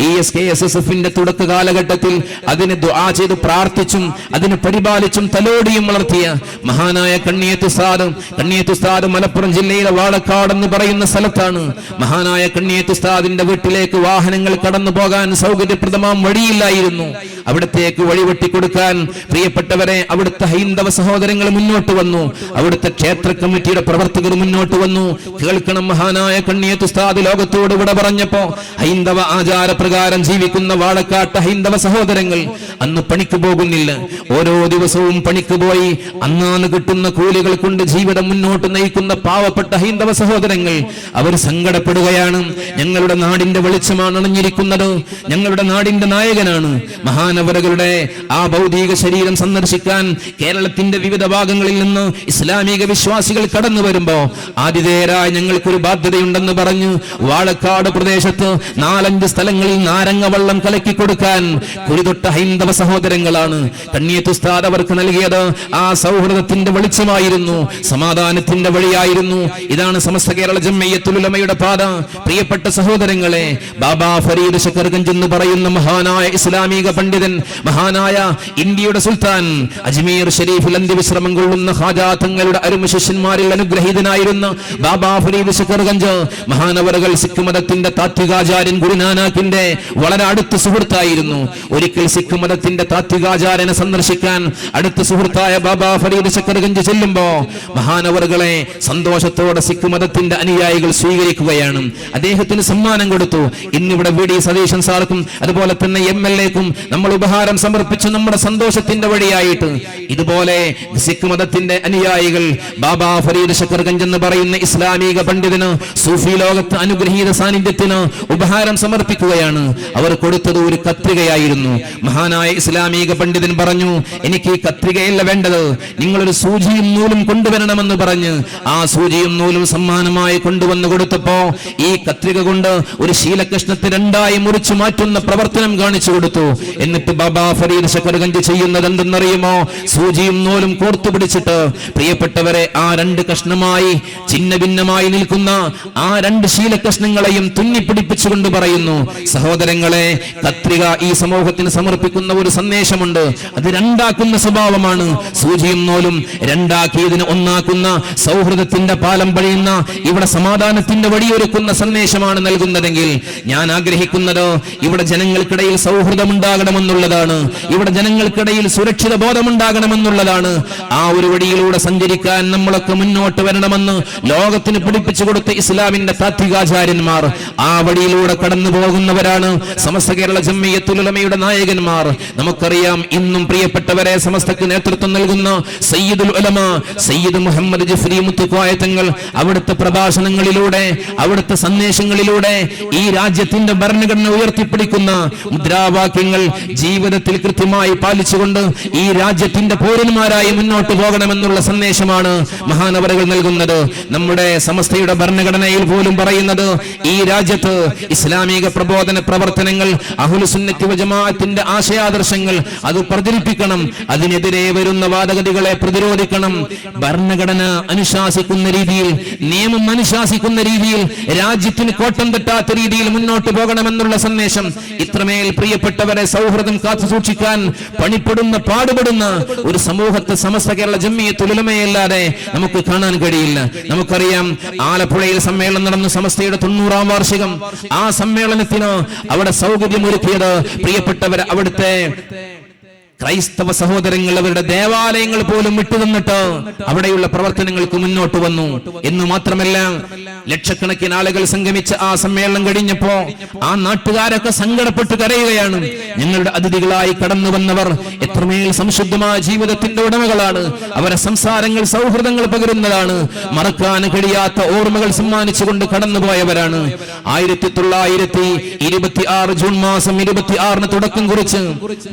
ഈ SKSSFന്റെ തുടക്ക കാലഘട്ടത്തിൽ അതിന് ദുആ ചെയ്ത് പ്രാർത്ഥിച്ചും അതിന് പരിപാലിച്ചും തലോടിയും വളർത്തിയ മഹാനായ കണ്ണിയത്ത് ഉസ്താദ് മലപ്പുറം ജില്ലയിലെ വാളക്കാട് എന്ന് പറയുന്ന സ്ഥലത്താണ്. മഹാനായ കണ്ണിയത്ത് ഉസ്താദിന്റെ വീട്ടിലേക്ക് വാഹനങ്ങൾ കടന്നു പോകാൻ സൗകര്യപ്രദമാം വഴിയില്ലായിരുന്നു. അവിടത്തേക്ക് വഴിവെട്ടി കൊടുക്കാൻ പ്രിയപ്പെട്ടവരെ അവിടുത്തെ ഹൈന്ദവ സഹോദരങ്ങൾ മുന്നോട്ട് വന്നു. അവിടുത്തെ ക്ഷേത്ര കമ്മിറ്റിയുടെ പ്രവർത്തകർ മുന്നോട്ട് വന്നു. കേൾക്കണം, മഹാനായ കണ്ണിയത്ത് ഉസ്താദ് ലോകത്തോട് വിട പറഞ്ഞപ്പോ ഹൈന്ദവ ആചാരപ്രകാരം ജീവിക്കുന്ന വാളക്കാട്ട് ഹൈന്ദവ സഹോദരങ്ങൾ അന്ന് പണിക്ക് പോകുന്നില്ല. ഓരോ ദിവസവും പണിക്ക് പോയി അന്നാണ് കിട്ടുന്ന കൂലികൾ കൊണ്ട് ജീവിതം മുന്നോട്ട് നയിക്കുന്ന പാവപ്പെട്ട ഹൈന്ദവ സഹോദരങ്ങൾ അവർ സങ്കടപ്പെടുകയാണ്. ഞങ്ങളുടെ നാടിന്റെ വെളിച്ചമാണ് അണഞ്ഞിരിക്കുന്നത്, ഞങ്ങളുടെ നാടിന്റെ നായകനാണ്. മഹാനവറുകളുടെ ആ ഭൗതിക ശരീരം സന്ദർശിക്കാൻ കേരളത്തിന്റെ വിവിധ ഭാഗങ്ങളിൽ നിന്ന് ഇസ്ലാമിക വിശ്വാസികൾ കടന്നു വരുമ്പോ ആതിഥേയരായ ഞങ്ങൾക്കൊരു ബാധ്യതയുണ്ടെന്ന് പറഞ്ഞ് വാളക്കാട് പ്രദേശത്ത് 4-5 സ്ഥലങ്ങളിൽ നാരങ്ങ വെള്ളം കലക്കി കൊടുക്കാൻ കുരുതൊട്ട ഹൈന്ദവ സഹോദരങ്ങളാണ്. കണ്ണിയത്ത് ഉസ്താദ് അവർക്ക് നൽകിയത് ആ സൗഹൃദത്തിന്റെ വെളിച്ചമായിരുന്നു, സമാധാനത്തിന്റെ വഴിയായിരുന്നു. ഇതാണ് സമസ്ത കേരള ജംഇയ്യത്തുൽ ഉലമയുടെ പാത. പ്രിയപ്പെട്ട സഹോദരങ്ങളെ, ബാബാ ഫരീദ് ശക്കർഗഞ്ച് എന്ന് പറയുന്ന മഹാനായ ഇസ്ലാമിക പണ്ഡിതൻ, മഹാനായ ഇന്ത്യയുടെ സുൽത്താൻ, അജ്മീർ ഷരീഫിൽ അന്ത്യവിശ്രമം കൊള്ളുന്ന ഖാജാ തങ്ങളുടെ അരുമ ശിഷ്യന്മാരിൽ അനുഗ്രഹീതനായിരുന്ന ബാബാ ഫരീദ് ശക്കർഗഞ്ച് മഹാനവറുകൾ സിഖ് മതത്തിന്റെ താത്വികാചാര്യൻ ഗുരുനാനാക്കിന്റെ വളരെ അടുത്ത സുഹൃത്തായിരുന്നു. ഒരിക്കൽ സിഖ് മതത്തിന്റെ താത്വികാചാര്യനെ സന്ദർശിക്കാൻ അടുത്ത സുഹൃത്തായ ബാബാ ഫരീദ് ശക്കർഗഞ്ച് ചെല്ലുമ്പോ മഹാനവറുകളെ സന്തോഷത്തോടെ സിഖ് മതത്തിന്റെ അനുയായികൾ സ്വീകരിക്കുകയാണ്. അദ്ദേഹത്തിന് സമ്മാനം കൊടുത്തു. ഇന്നിവിടെ VD സതീശൻ സാർക്കും അതുപോലെ തന്നെ MLAക്കും നമ്മൾ ഉപഹാരം സമർപ്പിച്ചു നമ്മുടെ സന്തോഷത്തിന്റെ വഴിയായിട്ട്. ഇതുപോലെ സിഖ് മതത്തിന്റെ അനുയായികൾ ബാബാ ഫരീദ് ശക്കർഗഞ്ച് എന്ന് പറയുന്ന ഇസ്ലാമിക പണ്ഡിതന് സൂഫി ലോകത്ത് അനുഗ്രഹീത സാന്നിധ്യത്തിന് ഉപഹാരം സമർപ്പിക്കുകയാണ്. അവർ കൊടുത്തത് ഒരു കത്രികയായിരുന്നു. മഹാനായ ഇസ്ലാമിക പണ്ഡിതൻ പറഞ്ഞു, എനിക്ക് ഈ കത്രികയല്ല വേണ്ടത്, നിങ്ങളൊരു സൂചിയും നൂലും കൊണ്ടുവരണമെന്ന് പറഞ്ഞ് ആ സൂചിയും നൂലും സമ്മാനമായി കൊണ്ടുവന്ന് കൊടുത്തപ്പോ ഈ കത്രിക കൊണ്ട് ഒരു ശീലകഷ്ണത്തെ 2ആയി മുറിച്ചു മാറ്റുന്ന പ്രവർത്തനം കാണിച്ചു കൊടുത്തു. എന്നിട്ട് ബാബാ ഫരീദ് ശക്കർഗഞ്ച് ചെയ്യുന്നത് എന്തെന്നറിയുമോ? സൂചിയും നൂലും കോർത്തുപിടിച്ചിട്ട് പ്രിയപ്പെട്ടവരെ ആ 2 കഷ്ണമായി ചിന്ന ഭിന്നമായി നിൽക്കുന്ന ആ 2 ശീലകഷ്ണങ്ങളെയും തുന്നിപ്പിടിപ്പിച്ചുകൊണ്ട് പറയുന്നു, സഹോദരങ്ങളെ, കത്രിക ഈ സമൂഹത്തിന് സമർപ്പിക്കുന്ന ഒരു സന്ദേശമുണ്ട്. അത് 2ആക്കുന്ന സ്വഭാവമാണ്. സൂചിയും നൂലും 2ആക്കിയതിന് 1ആക്കുന്ന സൗഹൃദത്തിന്റെ പാലം പണിയുന്ന ഇവിടെ സമാധാനത്തിന്റെ വഴിയൊരുക്കുന്ന സന്ദേശമാണ് നൽകുന്നതെങ്കിൽ ഞാൻ ആഗ്രഹിക്കുന്നത് ഇവിടെ ജനങ്ങൾക്കിടയിൽ സൗഹൃദം ഉണ്ടാകണമെന്നുള്ളതാണ്. എന്നുള്ളതാണ്. ഇവിടെ ജനങ്ങൾക്കിടയിൽ സുരക്ഷിത ബോധമുണ്ടാകണമെന്നുള്ളതാണ്. ആ ഒരു വഴിയിലൂടെ സഞ്ചരിക്കാൻ നമ്മളൊക്കെ മുന്നോട്ട് വരണമെന്ന് ലോകത്തിന് പഠിപ്പിച്ചു കൊടുത്ത ഇസ്ലാമിന്റെ താത്വികാചാര്യന്മാർ. ആ വഴിയിലൂടെ കടന്നു പോകുന്നവരാണ് സമസ്ത കേരള ജംഇയ്യത്തുൽ ഉലമയുടെ നായകന്മാർ. നമുക്കറിയാം, ഇന്നും പ്രിയപ്പെട്ടവരെ സമസ്തക്ക് നേതൃത്വം നൽകുന്ന സയ്യിദുൽ ഉലമ സയ്യിദ് മുഹമ്മദ് ജിഫ്രി മുത്തുക്കോയ തങ്ങൾ അവിടുത്തെ പ്രഭാഷണങ്ങളിലൂടെ, അവിടുത്തെ സന്ദേശങ്ങളിലൂടെ ഈ രാജ്യത്തിന്റെ ഭരണഘടന ഉയർത്തിപ്പിടിക്കുന്ന മുദ്രാവാക്യങ്ങൾ ജീവിതത്തിൽ കൃത്യമായി പാലിച്ചുകൊണ്ട് ഈ രാജ്യത്തിന്റെ പൗരന്മാരായി മുന്നോട്ട് പോകണമെന്നുള്ള സന്ദേശമാണ് മഹാനവറുകൾ നൽകുന്നത്. നമ്മുടെ സമസ്തയുടെ ഭരണഘടനയിൽ പോലും പറയുന്നത്, ഈ രാജ്യത്ത് ഇസ്ലാമിക പ്രബോധന പ്രവർത്തനങ്ങൾ, അഹ്ലുസുന്നത്തി വൽ ജമാഅത്തിന്റെ ആശയാദർശങ്ങൾ അത് പ്രചരിപ്പിക്കണം, അതിനെതിരെ വരുന്ന വാദഗതികളെ പ്രതിരോധിക്കണം, ഭരണഘടന അനുശാസിക്കുന്ന രീതിയിൽ, നിയമം അനുശാസിക്കുന്ന രീതിയിൽ, രാജ്യത്തിന് കോട്ടം തട്ടാത്ത രീതിയിൽ മുന്നോട്ട് പോകണമെന്നുള്ള സന്ദേശം. ഇത്രമേൽ പ്രിയപ്പെട്ടവരെ സൗഹൃദം കാത്തു സൂക്ഷിക്കാൻ പണിപ്പെടുന്ന, പാടുപെടുന്ന ഒരു സമൂഹത്തെ സമസ്ത കേരള ജംഇയ്യത്തുൽ ഉലമയല്ലാതെ നമുക്ക് കാണാൻ കഴിയില്ല. നമുക്കറിയാം, ആലപ്പുഴയിൽ സമ്മേളനം നടന്ന സമസ്തയുടെ 90-ാം വാർഷികം. ആ സമ്മേളനത്തിന് അവിടെ സൗകര്യമൊരുക്കിയത് പ്രിയപ്പെട്ടവർ അവിടുത്തെ ക്രൈസ്തവ സഹോദരങ്ങൾ അവരുടെ ദേവാലയങ്ങൾ പോലും വിട്ടുതന്നിട്ട് അവിടെയുള്ള പ്രവർത്തനങ്ങൾക്ക് മുന്നോട്ട് വന്നു. എന്ന് മാത്രമല്ല, ലക്ഷക്കണക്കിന് ആളുകൾ സംഗമിച്ച ആ സമ്മേളനം കഴിഞ്ഞപ്പോ ആ നാട്ടുകാരൊക്കെ സങ്കടപ്പെട്ട് കരയുകയാണ്. ഞങ്ങളുടെ അതിഥികളായി കടന്നു വന്നവർ എത്രമേൽ സംശുദ്ധമായ ജീവിതത്തിന്റെ ഉടമകളാണ്, അവരെ സംസാരങ്ങൾ സൗഹൃദങ്ങൾ പകരുന്നതാണ്, മറക്കാൻ കഴിയാത്ത ഓർമ്മകൾ സമ്മാനിച്ചുകൊണ്ട് കടന്നുപോയവരാണ്. 1926 ജൂൺ മാസം 26 തുടക്കം കുറിച്ച്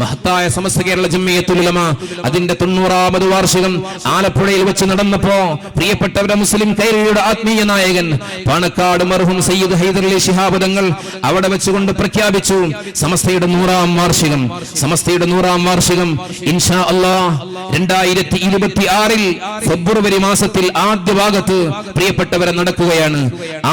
മഹത്തായ സമസ്ത കേരള ജംഇയ്യത്തുൽ ഉലമ അതിന്റെ 90-ാമത് വാർഷികം ആലപ്പുഴയിൽ വെച്ച് നടന്നപ്പോ പ്രിയപ്പെട്ടവരെ മുസ്ലിം കൈരളിയുടെ ആത്മീയ നായകൻ പാണക്കാട് മർഹൂം സയ്യിദ് ഹൈദർ അലി ശിഹാബ് തങ്ങൾ അവിടെ വെച്ചുകൊണ്ട് പ്രഖ്യാപിച്ചു, സമസ്തയുടെ 100-ാം വാർഷികം. സമസ്തയുടെ 100-ാം വാർഷികം ഇൻഷാ അല്ലാഹ് 2026 ഫെബ്രുവരി മാസത്തിൽ ആദ്യ ഭാഗത്ത് പ്രിയപ്പെട്ടവരെ നടക്കുകയാണ്.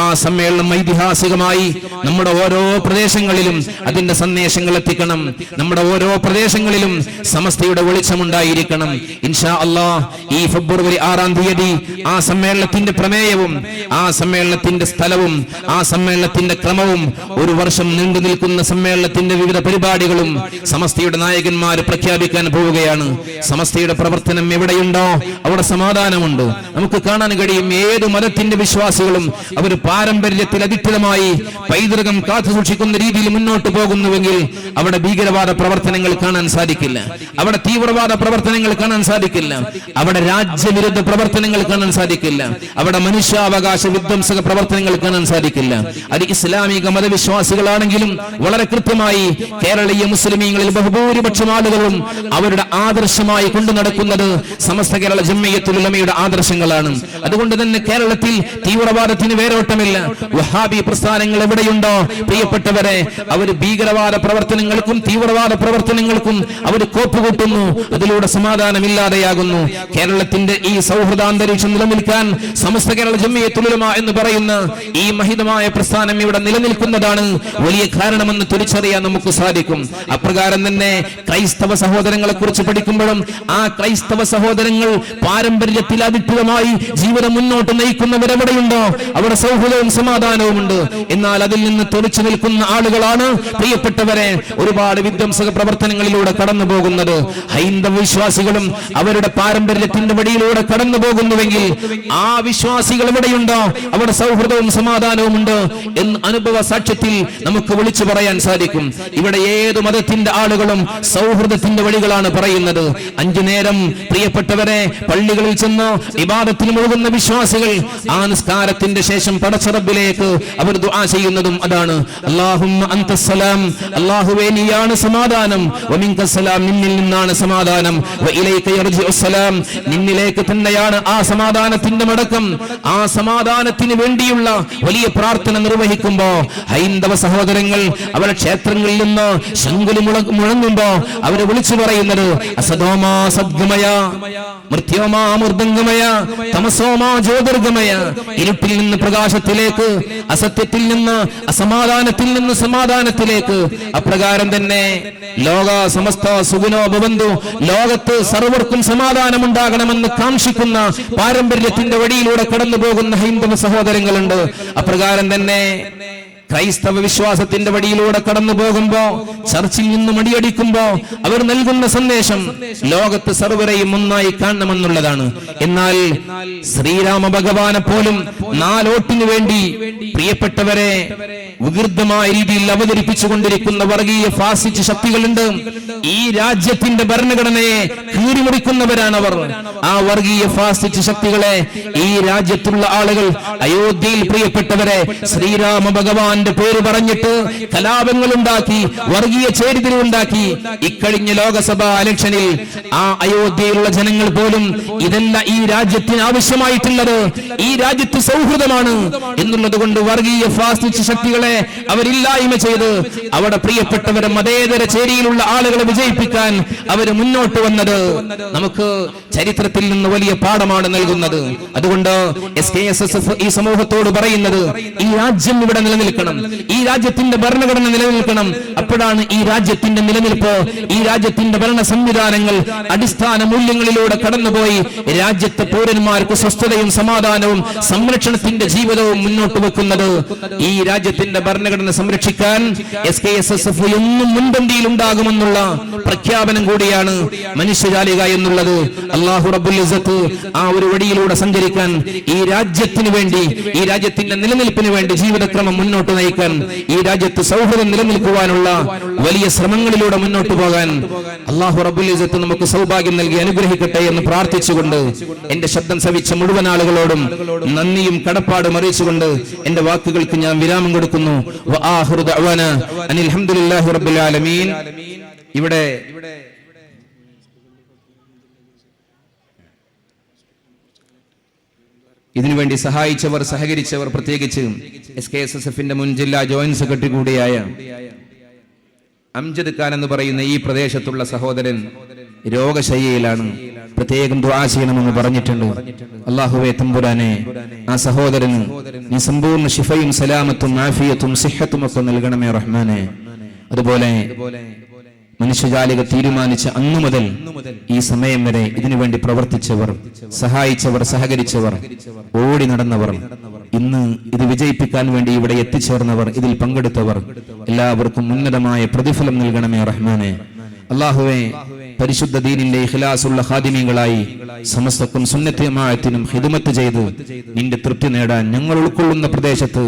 ആ സമ്മേളനം ഐതിഹാസികമായി നമ്മുടെ ഓരോ പ്രദേശങ്ങളിലും അതിന്റെ സന്ദേശങ്ങൾ എത്തിക്കണം. നമ്മുടെ ഓരോ പ്രദേശങ്ങളിലും സമസ്തയുടെ വെളിച്ചമുണ്ടായിരിക്കണം. ഇൻഷാ അല്ലാഹ് ഈ ഫെബ്രുവരി 6-ാം തീയതി ആ സമ്മേളനത്തിന്റെ പ്രമേയവും, ആ സമ്മേളനത്തിന്റെ സ്ഥലവും, ആ സമ്മേളനത്തിന്റെ ക്രമവും, ഒരു വർഷം നീണ്ടു നിൽക്കുന്ന സമ്മേളനത്തിന്റെ വിവിധ പരിപാടികളും സമസ്തയുടെ നായകന്മാർ പ്രഖ്യാപിക്കാൻ പോവുകയാണ്. സമസ്തയുടെ പ്രവർത്തനം എവിടെയുണ്ടോ അവിടെ സമാധാനമുണ്ട്. നമുക്ക് കാണാൻ കഴിയും, ഏത് മതത്തിന്റെ വിശ്വാസികളും അവർ പാരമ്പര്യത്തിൽ അധിഷ്ഠിതമായി പൈതൃകം കാത്തു സൂക്ഷിക്കുന്ന രീതിയിൽ മുന്നോട്ട് പോകുന്നുവെങ്കിൽ അവിടെ ഭീകരവാദ പ്രവർത്തനങ്ങൾ കാണാൻ സാധിക്കില്ല, അവിടെ തീവ്രവാദ പ്രവർത്തനങ്ങൾ കാണാൻ സാധിക്കില്ല, അവിടെ രാജ്യവിരുദ്ധ പ്രവർത്തനങ്ങൾ കാണാൻ സാധിക്കില്ല, അവിടെ മനുഷ്യാവകാശ വിധ്വംസക പ്രവർത്തനങ്ങൾ കാണാൻ സാധിക്കില്ല. അത് ഇസ്ലാമിക മതവിശ്വാസികളാണെങ്കിലും വളരെ കൃത്യമായി കേരളീയ മുസ്ലിമീങ്ങളിൽ ബഹുഭൂരിപക്ഷം ആളുകളും അവരുടെ ആദർശമായി കൊണ്ടു നടക്കുന്നത് സമസ്ത കേരള ജംഇയ്യത്തുൽ ഉലമയുടെ ആദർശങ്ങളാണ്. അതുകൊണ്ട് തന്നെ കേരളത്തിൽ തീവ്രവാദത്തിന് വേരോട്ടമില്ല. വഹാബി പ്രസ്ഥാനങ്ങൾ എവിടെയുണ്ടോ പ്രിയപ്പെട്ടവരെ, അവർ ഭീകരവാദ പ്രവർത്തനങ്ങൾക്കും തീവ്രവാദ പ്രവർത്തനങ്ങൾക്കും അവർ കോപ്പുകൂട്ടുന്നു. അതിലൂടെ സമാധാനമില്ലാതെയാകുന്നു. കേരളത്തിന്റെ ഈ സൗഹൃദാന്തരീക്ഷം നിലനിൽക്കാൻ സമസ്ത കേരള ജംഇയ്യത്തുൽ ഉലമ എന്ന് പറയുന്ന ഈ മഹിതമായ പ്രസ്ഥാനം ഇവിടെ നിലനിൽക്കുന്നതാണ് വലിയ കാരണമെന്ന് തിരിച്ചറിയാൻ നമുക്ക് സാധിക്കും. അപ്രകാരം തന്നെ ക്രൈസ്തവ സഹോദരങ്ങളെ കുറിച്ച് പഠിക്കുമ്പോഴും ആ ക്രൈസ്തവ സഹോദരങ്ങൾ പാരമ്പര്യത്തിൽ അധിഷ്ഠിതമായി ജീവിതം മുന്നോട്ട് നയിക്കുന്നവരെവിടെയുണ്ടോ അവിടെ സൗഹൃദവും സമാധാനവും ഉണ്ട്. എന്നാൽ അതിൽ നിന്ന് തെറിച്ചു നിൽക്കുന്ന ആളുകളാണ് പ്രിയപ്പെട്ടവരെ ഒരുപാട് വിധ്വംസക പ്രവർത്തനങ്ങളിലൂടെ കടന്നു പോകുന്നത്. ഹൈന്ദവ വിശ്വാസികളും അവരുടെ പാരമ്പര്യത്തിന്റെ വഴിയിലൂടെ കടന്നു പോകുന്നുവെങ്കിൽ ആ വിശ്വാസികൾ എവിടെയുണ്ടോ അവിടെ സൗഹൃദവും സമാധാനവും ഉണ്ട് എന്ന് അനുഭവ സാക്ഷ്യത്തിൽ നമുക്ക് വിളിച്ചു പറയാൻ സാധിക്കും. ഇവിടെ ഏത് മതത്തിന്റെ ആളുകളും സൗഹൃദത്തിന്റെ വഴികളാണ് പറയുന്നത്. 5 നേരം പ്രിയപ്പെട്ടവരെ പള്ളികളിൽ ചെന്ന് ഇബാദത്തിൽ മുഴുകുന്ന വിശ്വാസികൾ ആ നിസ്കാരത്തിന്റെ ശേഷം പടച്ച റബ്ബിലേക്ക് അവർ ദുആ ചെയ്യുന്നതും അതാണ്. അല്ലാഹുമ്മ അൻതസ്സലാം, അല്ലാഹുവേ നീയാണ് സമാധാനം, വമിൻകസ്സലാം, നിന്നിൽ നിന്നാണ് സമാധാനം, വഇലൈക യർജിഉസ്സലാം, നിന്നിലേക്ക് തന്നെയാണ് ആ സമാധാനത്തിന്റെ മടക്കം. ആ സമാധാനത്തിന് വേണ്ടിയുള്ള വലിയ പ്രാർത്ഥന നിർവഹിക്കുമ്പോ ഹൈന്ദവ സഹോദരങ്ങൾ അവരുടെ ക്ഷേത്രങ്ങളിൽ നിന്ന് ശംഖുലി മുഴങ്ങുമ്പോ അവരെ വിളിച്ചു പറയുന്നത് അസദോമാ സദ്ഗമയ, മൃത്യോമാ മൃദംഗമയ, തമസോമാ ജ്യോതിർഗമയ, ഇരുട്ടിൽ നിന്ന് പ്രകാശത്തിലേക്ക്, അസത്യത്തിൽ നിന്ന് അസമാധാനത്തിൽ നിന്ന് സമാധാനത്തിലേക്ക്. അപ്രകാരം തന്നെ ലോക സമസ്ത സുഖിനോ ഭവന്തു, ലോകത്ത് സർവർക്കും സമാധാനം ഉണ്ടാകണമെന്ന് കാംക്ഷിക്കുന്ന പാരമ്പര്യത്തിന്റെ വഴിയിലൂടെ കടന്നു പോകുന്ന ഹൈന്ദവ സഹോദരങ്ങളുണ്ട്. അപ്രകാരം തന്നെ ക്രൈസ്തവ വിശ്വാസത്തിന്റെ വഴിയിലൂടെ കടന്നു പോകുമ്പോ, ചർച്ചിൽ നിന്ന് മടിയടിക്കുമ്പോ അവർ നൽകുന്ന സന്ദേശം ലോകത്ത് സർവരെയും ഒന്നായി കാണണമെന്നുള്ളതാണ്. എന്നാൽ ശ്രീരാമ ഭഗവാനെ പോലും 4 വോട്ടിനു വേണ്ടി പ്രിയപ്പെട്ടവരെ വികൃതമായ രീതിയിൽ അവതരിപ്പിച്ചുകൊണ്ടിരിക്കുന്ന വർഗീയ ഫാസിസ്റ്റ് ശക്തികളുണ്ട്. ഈ രാജ്യത്തിന്റെ ഭരണഘടനയെ കീറിമുറിക്കുന്നവരാണവർ. ആ വർഗീയ ഫാസിസ്റ്റ് ശക്തികളെ ഈ രാജ്യത്തുള്ള ആളുകൾ അയോധ്യയിൽ പ്രിയപ്പെട്ടവരെ ശ്രീരാമ ഭഗവാന്റെ പേര് പറഞ്ഞിട്ട് കലാപങ്ങൾ ഉണ്ടാക്കി, വർഗീയ ചേരിതിരിവുണ്ടാക്കി. ഇക്കഴിഞ്ഞ ലോകസഭാ ഇലക്ഷനിൽ ആ അയോധ്യയിലുള്ള ജനങ്ങൾ പോലും ഇതല്ല ഈ രാജ്യത്തിന് ആവശ്യമായിട്ടുള്ളത്, ഈ രാജ്യത്ത് സൗഹൃദമാണ് എന്നുള്ളത് കൊണ്ട് വർഗീയ ഫാസിസ്റ്റ് ശക്തികളെ അവരില്ലായ്മ ചെയ്ത് അവിടെ പ്രിയപ്പെട്ടവരെ മതേതര ചേരിയിലുള്ള ആളുകളെ വിജയിപ്പിക്കാൻ അവർ മുന്നോട്ട് വന്നത് നമുക്ക് ചരിത്രത്തിൽ നിന്ന് വലിയ പാഠമാണ് നൽകുന്നത്. അതുകൊണ്ട് SKSSF ഈ സമൂഹത്തോട് പറയുന്നത്, ഈ രാജ്യം ഇവിടെ നിലനിൽക്കണം, ഈ രാജ്യത്തിന്റെ ഭരണഘടന നിലനിൽക്കണം. അപ്പോഴാണ് ഈ രാജ്യത്തിന്റെ നിലനിൽപ്പ്, ഈ രാജ്യത്തിന്റെ ഭരണ സംവിധാനങ്ങൾ അടിസ്ഥാന മൂല്യങ്ങളിലൂടെ കടന്നുപോയി രാജ്യത്തെ പൗരന്മാർക്ക് സ്വസ്ഥതയും സമാധാനവും സംരക്ഷണത്തിന്റെ ജീവിതവും മുന്നോട്ട് വെക്കുന്നത്. ഈ രാജ്യത്തിന്റെ ഭരണഘടന സംരക്ഷിക്കാൻ SKSSF എന്നും മുൻപന്തിയിൽ ഉണ്ടാകുമെന്നുള്ള പ്രഖ്യാപനം കൂടിയാണ് മനുഷ്യജാലിക എന്നുള്ളത്. അല്ലാഹു റബ്ബുൽ ഇസ്സത്ത് ആ ഒരു വഴിയിലൂടെ സഞ്ചരിക്കാൻ, ഈ രാജ്യത്തിന് വേണ്ടി, ഈ രാജ്യത്തിന്റെ നിലനിൽപ്പിന് വേണ്ടി ജീവിതക്രമം മുന്നോട്ട് നയിക്കാൻ, ഈ രാജ്യത്ത് സൗഹൃദം നിലനിൽക്കുവാനുള്ള വലിയ ശ്രമങ്ങളിലൂടെ മുന്നോട്ട് പോകാൻ അല്ലാഹു റബ്ബുൽ ഇസ്സത്ത് നമുക്ക് സൗഭാഗ്യം നൽകി അനുഗ്രഹിക്കട്ടെ എന്ന് പ്രാർത്ഥിച്ചുകൊണ്ട് എന്റെ ശബ്ദം ശ്രവിച്ച മുഴുവൻ ആളുകളോടും നന്ദിയും കടപ്പാടും അറിയിച്ചുകൊണ്ട് എന്റെ വാക്കുകൾക്ക് ഞാൻ വിരാമം കൊടുക്കുന്നു. വആഖിറു ദഅവാന അനിൽ ഹംദുലില്ലാഹി റബ്ബിൽ ആലമീൻ. ഇവിടെ ഇതിനുവേണ്ടി സഹായിച്ചവർ, സഹകരിച്ചവർ, പ്രത്യേകിച്ച് SKSSFന്റെ മുൻ ജില്ലാ ജോയിന്റ് സെക്രട്ടറി കൂടിയായ അംജദ് ഖാൻ എന്ന് പറയുന്ന ഈ പ്രദേശത്തുള്ള സഹോദരൻ രോഗശയ്യയിലാണ്. പ്രത്യേകം ദുആ ചെയ്യണമെന്ന് പറഞ്ഞിട്ടുണ്ട്. അല്ലാഹുവേ തമ്പുരാനെ, ആ സഹോദരന് നീ സമ്പൂർണ്ണ ശിഫയും സലാമത്തും ആഫിയത്തും സിഹത്തും ഒക്കെ നൽകണമേ റഹ്മാനെ. അതുപോലെ മനുഷ്യജാലിക തീരുമാനിച്ച അന്നു മുതൽ ഈ സമയം വരെ ഇതിനുവേണ്ടി പ്രവർത്തിച്ചവർ, സഹായിച്ചവർ, സഹകരിച്ചവർ, ഓടി നടന്നവർ, ഇന്ന് ഇത് വിജയിപ്പിക്കാൻ വേണ്ടി ഇവിടെ എത്തിച്ചേർന്നവർ, ഇതിൽ പങ്കെടുത്തവർ എല്ലാവർക്കും ഉന്നതമായ പ്രതിഫലം നൽകണമേ റഹ്മാനെ. അല്ലാഹുവേ, പരിശുദ്ധ ദീനിന്റെ ഇഖ്ലാസുള്ള ഖാദിമീങ്ങളായി സമസ്തക്കും സുന്നത്ത് ജമാഅത്തിനും ഖിദ്മത്ത് ചെയ്ത് നിന്റെ തൃപ്തി നേടാൻ ഞങ്ങൾ ഉൾക്കൊള്ളുന്ന പ്രദേശത്ത്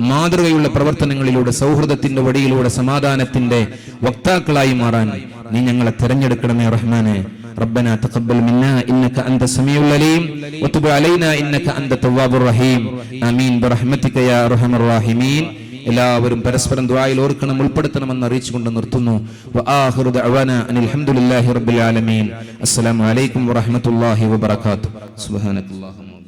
മാതൃകയുള്ള പ്രവർത്തനങ്ങളിലൂടെ, സൗഹൃദത്തിന്റെ വഴിയിലൂടെ സമാധാനത്തിന്റെ വക്താക്കളായി മാറാൻ നീ ഞങ്ങളെ തെരഞ്ഞെടുക്കണമേ റഹ്മാനെ. ربنا تقبل منا إنك أنت السميع العليم وتب علينا إنك أنت التواب الرحيم آمين برحمتك يا أرحم الراحمين. എല്ലാവരും പരസ്പരം ദുആയിൽ ഓർക്കണം, ഉൾപ്പെടുത്തണമെന്ന് അറിയിച്ചുകൊണ്ട് നിർത്തുന്നു. വആഖിറു ദഅവാനാ അനിൽ ഹംദുലില്ലാഹി റബ്ബിൽ ആലമീൻ. അസ്സലാമു അലൈക്കും വറഹ്മത്തുള്ളാഹി വബറകാതുഹു. സുബ്ഹാനല്ലാഹി.